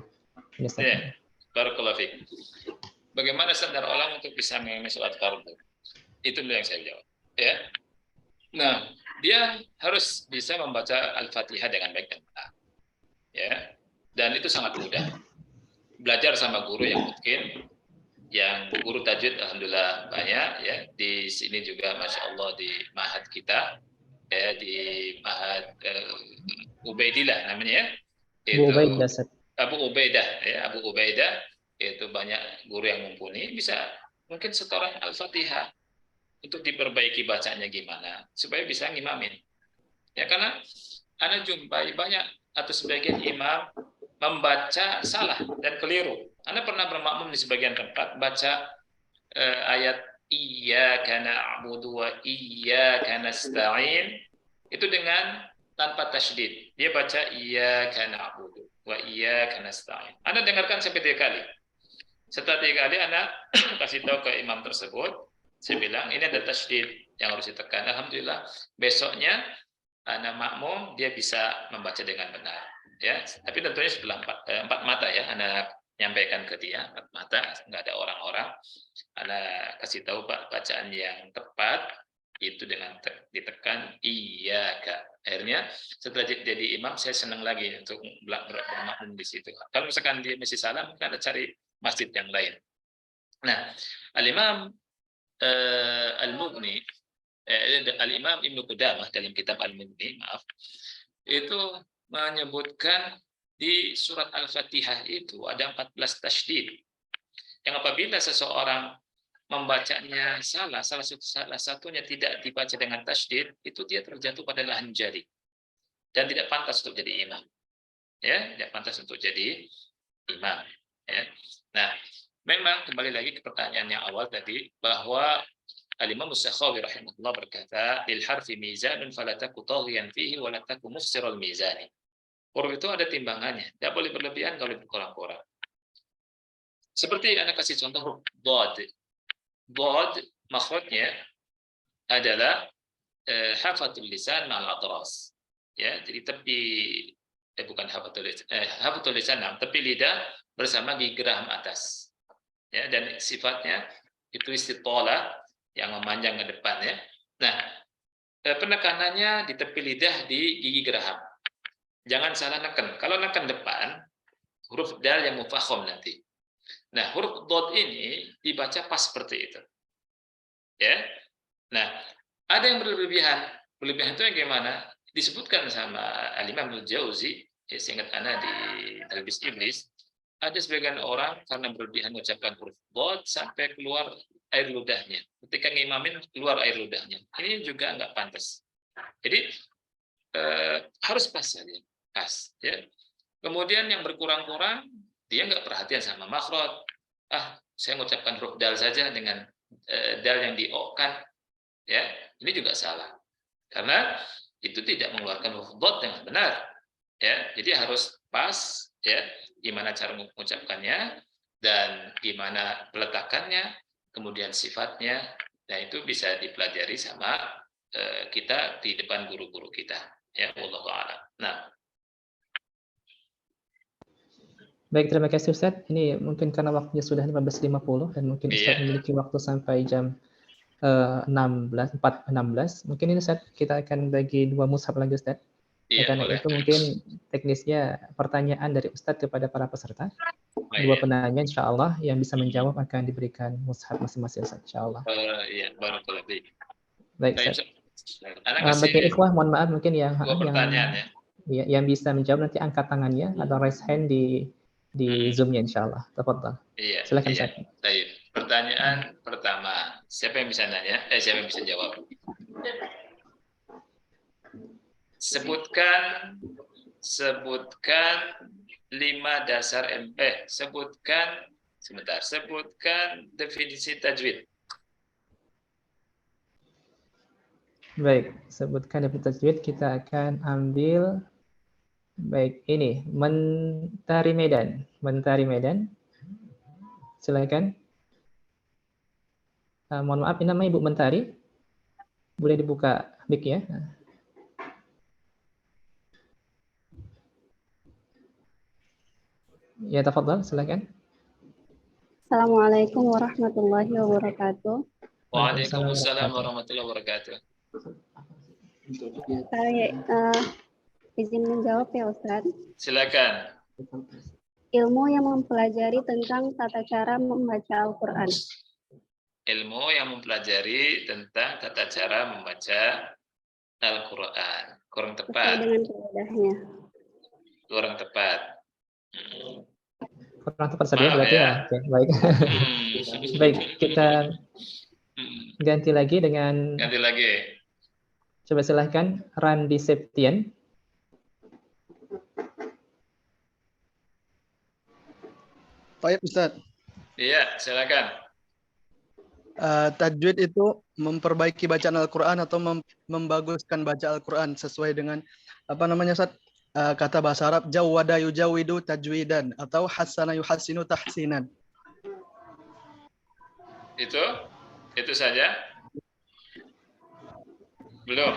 Ini, Ustaz. Ya, barakallahu fiik. Bagaimana standar orang untuk bisa mengimami sholat fardu? Itu dulu yang saya jawab. Ya. Nah, dia harus bisa membaca Al-Fatihah dengan baik dan benar. Ya. Dan itu sangat mudah. Belajar sama guru yang mungkin, yang guru tajwid alhamdulillah banyak ya. Di sini juga Masya Allah di Mahat kita, ya, di Mahat Ubaidillah namanya ya. Itu Abu Ubaidah ya, Abu Ubaidah itu banyak guru yang mumpuni, bisa mungkin setoran Al-Fatihah untuk diperbaiki bacanya gimana supaya bisa ngimamin. Ya, karena Anda jumpai banyak atau sebagian imam membaca salah dan keliru. Anda pernah bermakmum di sebagian tempat baca ayat iyyaka na'budu wa iyyaka nasta'in itu dengan tanpa tasydid. Dia baca iyyaka na'budu wa iyyaka nasta'in. Anda dengarkan sampai 3 kali. Setelah 3 kali Anda kasih tahu ke imam tersebut, saya bilang ini ada tasydid yang harus ditekan. Alhamdulillah besoknya Anda makmum, dia bisa membaca dengan benar. Ya, tapi tentunya setelah 4 mata ya, Anda nyampaikan ke dia 4 mata, nggak ada orang-orang. Anda kasih tahu Pak, bacaan yang tepat itu dengan ditekan iyyaka. Akhirnya setelah jadi imam, saya senang lagi untuk bermakmum di situ. Kalau misalkan dia masih salah, mungkin Anda cari masjid yang lain. Nah, Al-Imam Al-Mughni, Al-Imam Ibnu Qudamah dalam kitab Al-Mughni, itu menyebutkan di surat Al-Fatihah itu ada 14 tasydid. Yang apabila seseorang membacanya salah satunya tidak dibaca dengan tasydid, itu dia terjatuh pada lahan jari dan tidak pantas untuk jadi imam. Ya, tidak pantas untuk jadi imam. Ya. Nah, memang kembali lagi ke pertanyaan yang awal tadi, bahwa Al-Imam As-Sakhawi rahimahullah berkata, lil harfi mizanun fala taku taghiyan fihi wa la taku mufsiral mizani. Huruf itu ada timbangannya, tidak boleh berlebihan, kalau berkurang-kurang. Seperti Anda kasih contoh huruf dhad. Dhad makhrajnya adalah hafatul lisan ma'al atras. Ya, jadi tepi bukan hafatul lisan, tepi lidah bersama gigi geraham atas. Ya, dan sifatnya itu istitolah yang memanjang ke depan ya. Nah, penekanannya di tepi lidah di gigi geraham. Jangan salah neken. Kalau neken depan, huruf dal yang mufakham nanti. Nah, huruf dhad ini dibaca pas seperti itu. Ya. Nah, ada yang berlebihan. Berlebihan itu yang gimana? Disebutkan sama Al-Imam Al-Jauzi, ya, seingat ana di Talbis Iblis, ada sebagian orang karena berlebihan mengucapkan huruf dhad sampai keluar air ludahnya. Ketika ngimamin keluar air ludahnya. Ini juga nggak pantas. Jadi harus pas saja, pas. Ya. Kemudian yang berkurang-kurang, dia nggak perhatian sama makhraj. Saya mengucapkan huruf dal saja dengan dal yang di-o-kan. Ya, ini juga salah. Karena itu tidak mengeluarkan huruf dhad dengan benar. Ya, jadi harus pas. Ya, gimana cara mengucapkannya dan gimana peletakannya. Kemudian sifatnya, nah itu bisa dipelajari sama kita di depan guru-guru kita. Ya, wallahu a'lam. Nah. Baik, terima kasih Ustaz. Ini mungkin karena waktunya sudah 15.50 dan mungkin Ustaz memiliki waktu sampai jam 16. Mungkin ini Ustaz kita akan bagi 2 mushaf lagi Ustaz. Karena itu mungkin teknisnya pertanyaan dari Ustaz kepada para peserta. 2 penanya insyaallah yang bisa menjawab akan diberikan mushaf masing-masing Ustaz insyaallah. Iya, barakallahu fiik. Baik Ustaz. Bagi ikhwah mohon maaf mungkin yang yang bisa menjawab nanti angkat tangannya atau raise hand di Zoom-nya insyaallah. Tafadhal. Iya. Silakan Ustaz. Baik. Pertanyaan pertama, siapa yang bisa nanya? Siapa yang bisa jawab? Sebutkan 5 dasar sebutkan definisi tajwid. Baik, sebutkan definisi tajwid, kita akan ambil baik ini Mentari Medan. Silakan. Mohon maaf, ini namanya Ibu Mentari. Boleh dibuka mic-nya. Ya, tafadhal, silakan. Assalamualaikum warahmatullahi wabarakatuh. Waalaikumsalam warahmatullahi wabarakatuh. Saya izin menjawab ya Ustaz. Silakan. Ilmu yang mempelajari tentang tata cara membaca Al-Quran. Ilmu yang mempelajari tentang tata cara membaca Al-Quran. Kurang tepat. Sesuai dengan kaedahnya. Kurang tepat. Kurang tepat saja berarti ya. Oke, baik. Baik, kita ganti lagi. Coba silahkan Randi Septian. Baik Ustaz. Iya, silakan. Tajwid itu memperbaiki bacaan Al-Quran atau membaguskan baca Al-Quran sesuai dengan Ustaz? Kata bahasa Arab jawwada yujawidu tajwidan atau hasana yuhassinu tahsinan. Itu saja? Belum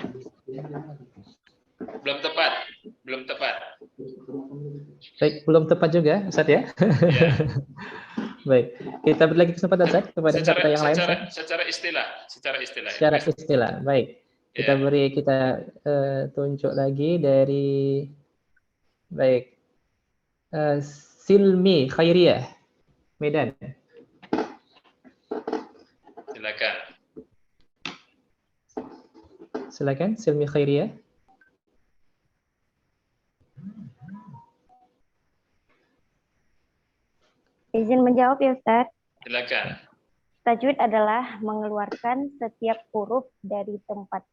tepat. Baik, belum tepat juga Ustaz ya. Ya. Baik, kita beri lagi kesempatan Ustaz kepada peserta yang lain. Secara istilah. Baik. Kita tunjuk lagi dari Silmi Khairiyah Medan. Silakan Silmi Khairiyah. Izin menjawab ya Ustaz. Silakan. Tajwid adalah mengeluarkan setiap huruf dari tempat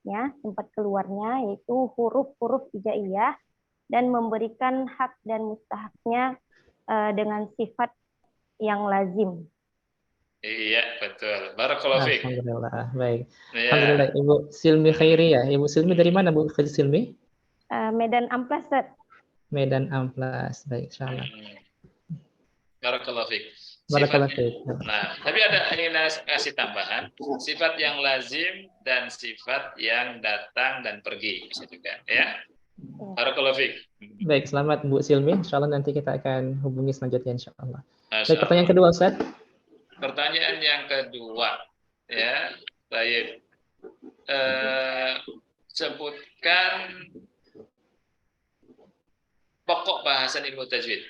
keluarnya, yaitu huruf-huruf hijaiyah, dan memberikan hak dan mustahaknya dengan sifat yang lazim. Iya, betul. Barakallahu fiik. Alhamdulillah. Baik. Ya. Alhamdulillah Ibu Silmi Khairiyah. Ibu Silmi dari mana Bu Silmi? Medan Amplas, Ustaz. Medan Amplas. Baik, insyaallah. Barakallahu fiik. Nah, tapi ada yang kasih tambahan, sifat yang lazim dan sifat yang datang dan pergi bisa juga, ya. Barakallahu fiik. Baik, selamat Bu Silmi. Insyaallah nanti kita akan hubungi selanjutnya insyaallah. Baik, pertanyaan kedua Ustaz. Pertanyaan yang kedua, ya. Baik. Sebutkan pokok bahasan ilmu tajwid.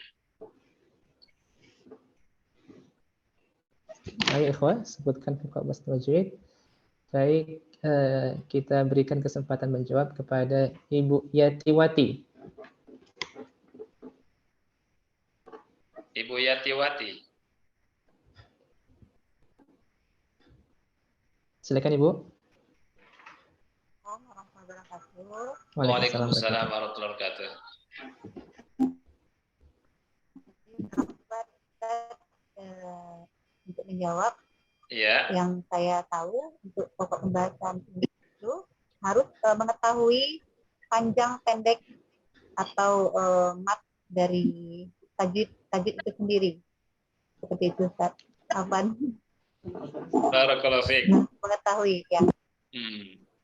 Baik, ikhwah, sebutkan pokok bahasan tajwid. Baik, kita berikan kesempatan menjawab kepada Ibu Yatiwati. Ibu Yatiwati. Silakan Ibu. Waalaikumsalam warahmatullahi wabarakatuh. Untuk menjawab, yang saya tahu untuk pokok pembahasan itu harus mengetahui panjang pendek atau mat dari tajwid itu sendiri. Seperti itu Ustaz. Afwan. Barakallahu fiik. Mengetahui ya.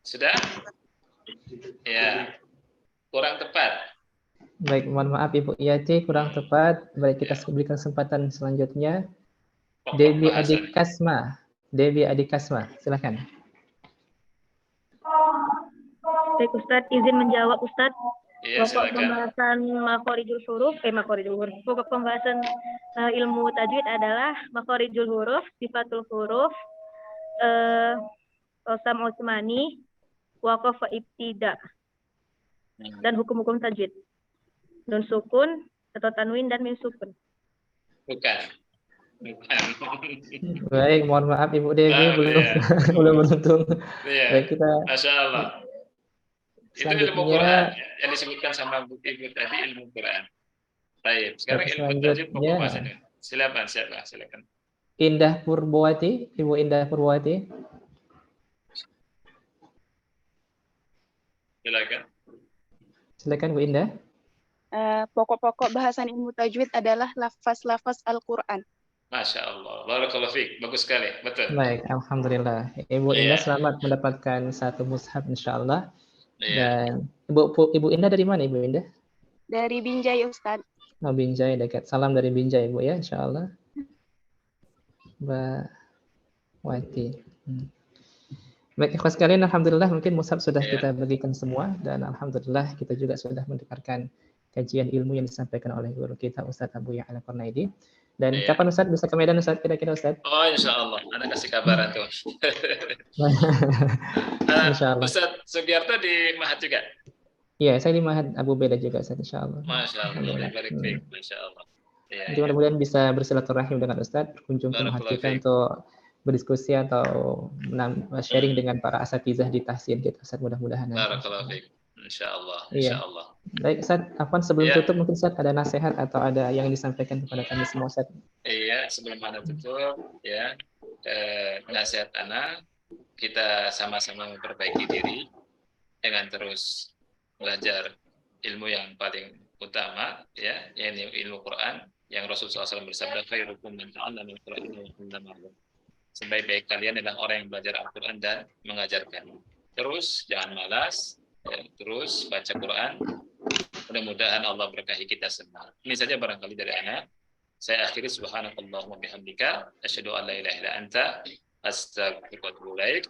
Sudah? Ya. Kurang tepat. Baik, mohon maaf Ibu Yati kurang tepat. Baik, kita berikan kesempatan selanjutnya. Dewi Adikasma. Dewi Adikasma, silakan. Baik Ustadz, izin menjawab Ustadz. Iya, Pokok pembahasan makhorijul huruf, pokok pembahasan ilmu tajwid adalah makhorijul huruf, sifatul huruf, Osam Osmani, waqaf ibtida, dan hukum-hukum tajwid. Nun sukun atau tanwin dan mim sukun. Bukan. Baik, mohon maaf Ibu Dewi belum beruntung. Baik, kita Masya Allah. Itu ilmu Quran yang disebutkan sama Ibu tadi, ilmu Quran. Baik, sekarang ilmu tajwid pokok bahasanya. Silakan. Indah Purbawati, Ibu Indah Purbawati. Silakan Bu Indah. Pokok-pokok bahasan ilmu tajwid adalah lafaz-lafaz Al-Quran. Masya Allah, barakallahu fiik, bagus sekali, betul. Baik, alhamdulillah. Ibu Indah selamat mendapatkan satu mushaf insyaallah. Dan Ibu Indah dari mana Ibu Indah? Dari Binjai Ustadz. Oh, Binjai dekat. Salam dari Binjai Ibu ya, insyaallah. Mbak Wati. Baik, ikhwas sekalian, alhamdulillah mungkin mushaf sudah kita bagikan semua dan alhamdulillah kita juga sudah mendengarkan kajian ilmu yang disampaikan oleh guru kita Ustadz Abu Ya'la Al-Qarnaidi. Dan kapan Ustadz bisa ke Medan Ustadz kira-kira Ustadz? Oh, insyaallah, Anda kasih kabaran tuh. Insyaallah. Ustadz Sugiarto di Mahat juga? Iya, saya di Mahat Abu Beda juga Ustadz, insyaallah. Masya Allah, barik fiik, Masya Allah. Nanti mudah-mudahan bisa bersilaturahim dengan Ustadz, berkunjung ke Mahat kita untuk berdiskusi atau sharing dengan para asatizah di tahsin kita Ustadz, mudah-mudahan. Barakallahu fiik. Insyaallah. Baik Ustadz, Afwan sebelum tutup mungkin Ustadz ada nasihat atau ada yang disampaikan kepada kami semua Ustadz. Iya, sebelum Anda tutup ya, nasihat Ana, kita sama-sama memperbaiki diri dengan terus belajar ilmu yang paling utama ya, yaitu ilmu Quran yang Rasulullah SAW bersabda khairukum man ta'allama al-Qur'ana wa 'allamahu. Sebaik-baik kalian adalah orang yang belajar Al-Quran dan mengajarkan. Terus jangan malas. Terus baca Quran, mudah-mudahan Allah berkahi kita semua. Ini saja barangkali dari Ana. Saya akhiri subhanakallahumma bihamdika asyhadu an la ilaha illa anta astaghfiruka wa atubu ilaik.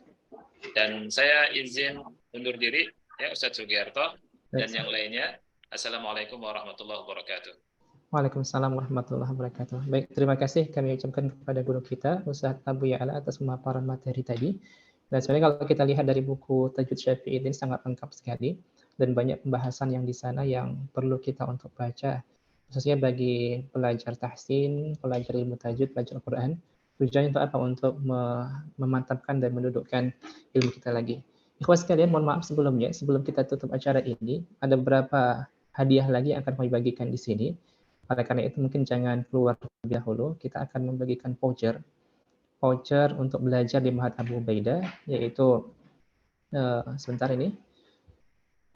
Dan saya izin undur diri ya Ustadz Sugiarto dan yang lainnya. Assalamualaikum warahmatullahi wabarakatuh. Waalaikumsalam warahmatullahi wabarakatuh. Baik, terima kasih kami ucapkan kepada guru kita Ustadz Abu Ya'la atas pemaparan materi tadi. Dan sebenarnya kalau kita lihat dari buku Tajwid Syafi'i ini sangat lengkap sekali dan banyak pembahasan yang di sana yang perlu kita untuk baca, khususnya bagi pelajar tahsin, pelajar ilmu tajwid, pelajar Al-Quran. Tujuannya untuk apa? Untuk memantapkan dan mendudukkan ilmu kita lagi. Ikhwas sekalian, mohon maaf sebelumnya, sebelum kita tutup acara ini, ada beberapa hadiah lagi yang akan kami bagikan di sini. Oleh karena itu mungkin jangan keluar terlebih dahulu, kita akan membagikan voucher untuk belajar di Mahat Abu Ubaidah, yaitu sebentar ini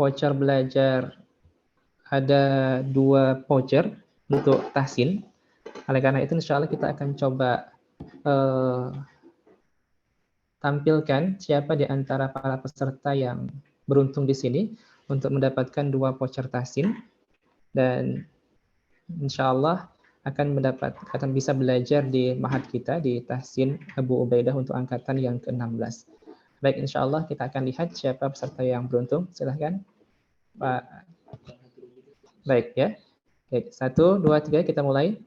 voucher belajar, ada 2 voucher untuk tahsin. Oleh karena itu insya Allah kita akan coba tampilkan siapa di antara para peserta yang beruntung di sini untuk mendapatkan 2 voucher tahsin, dan insya Allah akan bisa belajar di Mahat kita di Tahsin Abu Ubaidah untuk angkatan yang ke-16. Baik, insya Allah kita akan lihat siapa peserta yang beruntung. Silahkan Pak. Baik ya. Baik, 1, 2, 3 kita mulai.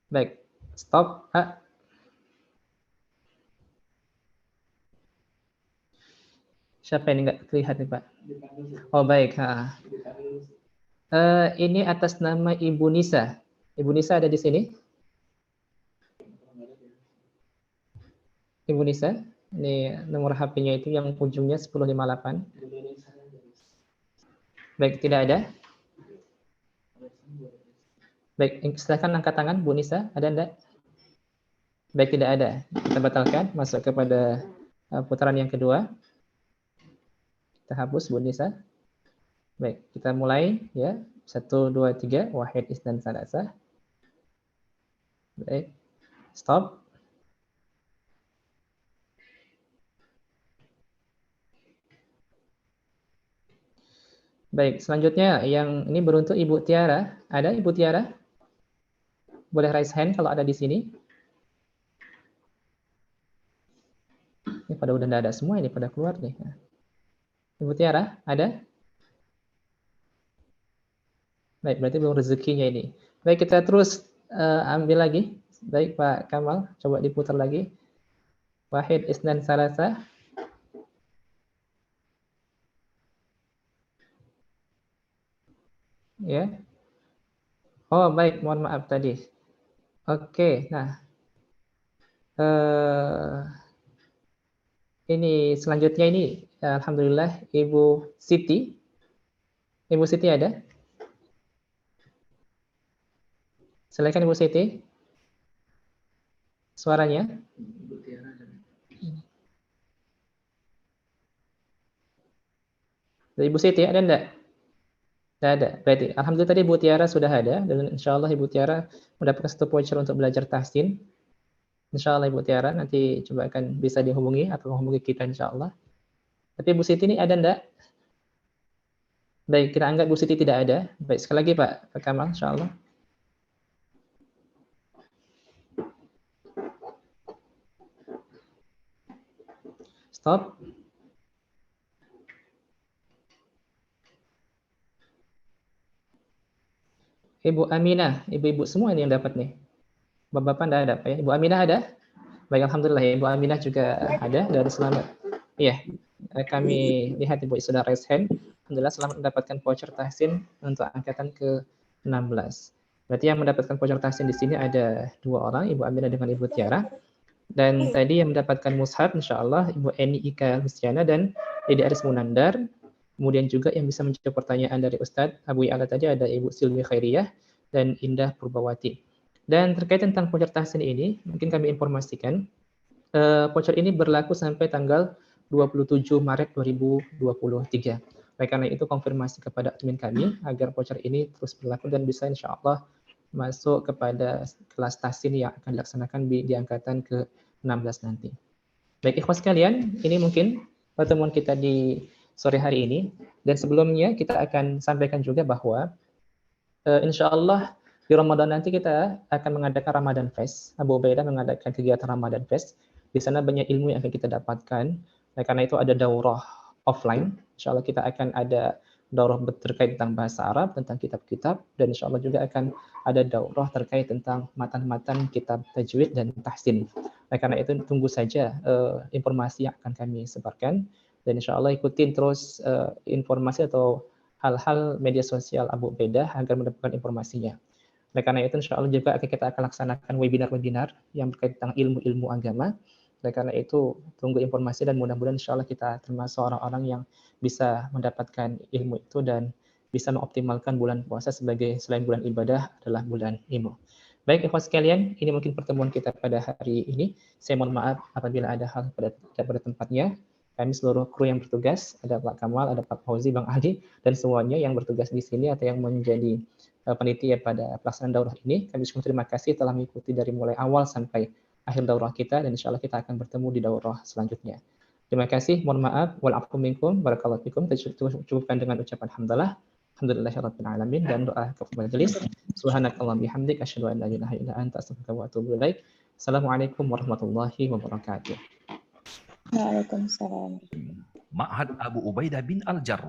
Baik, stop. Siapa yang nggak terlihat nih Pak? Oh baik. Ini atas nama Ibu Nisa. Ibu Nisa ada di sini? Ibu Nisa, ini nomor HP-nya itu yang ujungnya 1058. Baik, tidak ada. Baik, silakan angkat tangan Bu Nisa, ada enggak? Baik, tidak ada. Kita batalkan, masuk kepada putaran yang kedua. Kita hapus Bu Nisa. Baik, kita mulai ya. 1, 2, 3, wahid isnan salasah. Baik, stop. Baik, selanjutnya yang ini beruntuk Ibu Tiara. Ada Ibu Tiara? Boleh raise hand kalau ada di sini. Ini pada udah nggak ada semua, ini pada keluar nih. Ibu Tiara, ada? Baik, berarti belum rezekinya ini. Baik, kita terus ambil lagi. Baik, Pak Kamal, coba diputar lagi. Wahid Isnan Salasa. Ya. Oh, baik, mohon maaf tadi. Oke, nah. Ini selanjutnya ini, alhamdulillah, Ibu Siti. Ibu Siti ada? Silakan Ibu Siti. Suaranya. Ibu Siti ada enggak? Tidak ada. Berarti alhamdulillah tadi Ibu Tiara sudah ada, dan insya Allah Ibu Tiara mendapatkan satu voucher untuk belajar tahsin. Insya Allah Ibu Tiara nanti coba akan bisa dihubungi atau menghubungi kita insya Allah. Tapi Ibu Siti ini ada enggak? Baik, kita anggap Bu Siti tidak ada. Baik, sekali lagi Pak Kamal, insya Allah. Stop. Ibu Aminah, ibu-ibu semua ini yang dapat nih. Bapak-bapak enggak ada, Pak ya? Ibu Aminah ada? Baik, alhamdulillah ya. Ibu Aminah juga ada dari selamat. Iya, kami lihat Ibu sudah raise hand. Alhamdulillah selamat mendapatkan voucher tahsin untuk angkatan ke-16. Berarti yang mendapatkan voucher tahsin di sini ada 2 orang, Ibu Aminah dengan Ibu Tiara. Dan tadi yang mendapatkan mushaf insya Allah Ibu Eni Ika Luciana dan Dede Aris Munandar. Kemudian juga yang bisa menjawab pertanyaan dari Ustadz Abu Ya'la tadi ada Ibu Silvi Khairiyah dan Indah Purbawati. Dan terkait tentang voucher tahsin ini, mungkin kami informasikan, voucher ini berlaku sampai tanggal 27 Maret 2023. Oleh karena itu konfirmasi kepada admin kami agar voucher ini terus berlaku dan bisa insya Allah masuk kepada kelas tahsin yang akan dilaksanakan di angkatan ke-16 nanti. Baik, ikhwas sekalian, ini mungkin pertemuan kita di sore hari ini. Dan sebelumnya kita akan sampaikan juga bahwa insya Allah di Ramadan nanti kita akan mengadakan Ramadan Fest. Abu Ubaidah mengadakan kegiatan Ramadan Fest. Di sana banyak ilmu yang akan kita dapatkan. Nah, karena itu ada daurah offline. Insya Allah kita akan ada daurah terkait tentang bahasa Arab, tentang kitab-kitab, dan insya Allah juga akan ada daurah terkait tentang matan-matan kitab tajwid dan tahsin. Nah, karena itu tunggu saja informasi yang akan kami sebarkan. Dan insya Allah ikutin terus informasi atau hal-hal media sosial Abu Ubaidah agar mendapatkan informasinya. Oleh karena itu insya Allah juga kita akan laksanakan webinar-webinar yang berkait tentang ilmu-ilmu agama. Oleh karena itu tunggu informasi dan mudah-mudahan insya Allah kita termasuk orang-orang yang bisa mendapatkan ilmu itu dan bisa mengoptimalkan bulan puasa sebagai selain bulan ibadah adalah bulan ilmu. Baik, ikhwan sekalian, ini mungkin pertemuan kita pada hari ini. Saya mohon maaf apabila ada hal pada tempatnya. Kami seluruh kru yang bertugas, ada Pak Kamal, ada Pak Fauzi, Bang Ali, dan semuanya yang bertugas di sini atau yang menjadi panitia pada pelaksanaan daurah ini. Kami semua terima kasih telah mengikuti dari mulai awal sampai akhir daurah kita, dan insya Allah kita akan bertemu di daurah selanjutnya. Terima kasih, mohon maaf, walaupun minkum, barakallahu fikum, kita cukupkan dengan ucapan hamdalah, alhamdulillahirabbil alamin, dan doa kafaratul majelis. Subhanakallahumma bihamdik, asyhadu an la ilaha illa anta, astaghfiruka wa atubu ilaik. Assalamualaikum warahmatullahi wabarakatuh. Waalaikumsalam. Ma'had Abu Ubaidah bin Al-Jarrah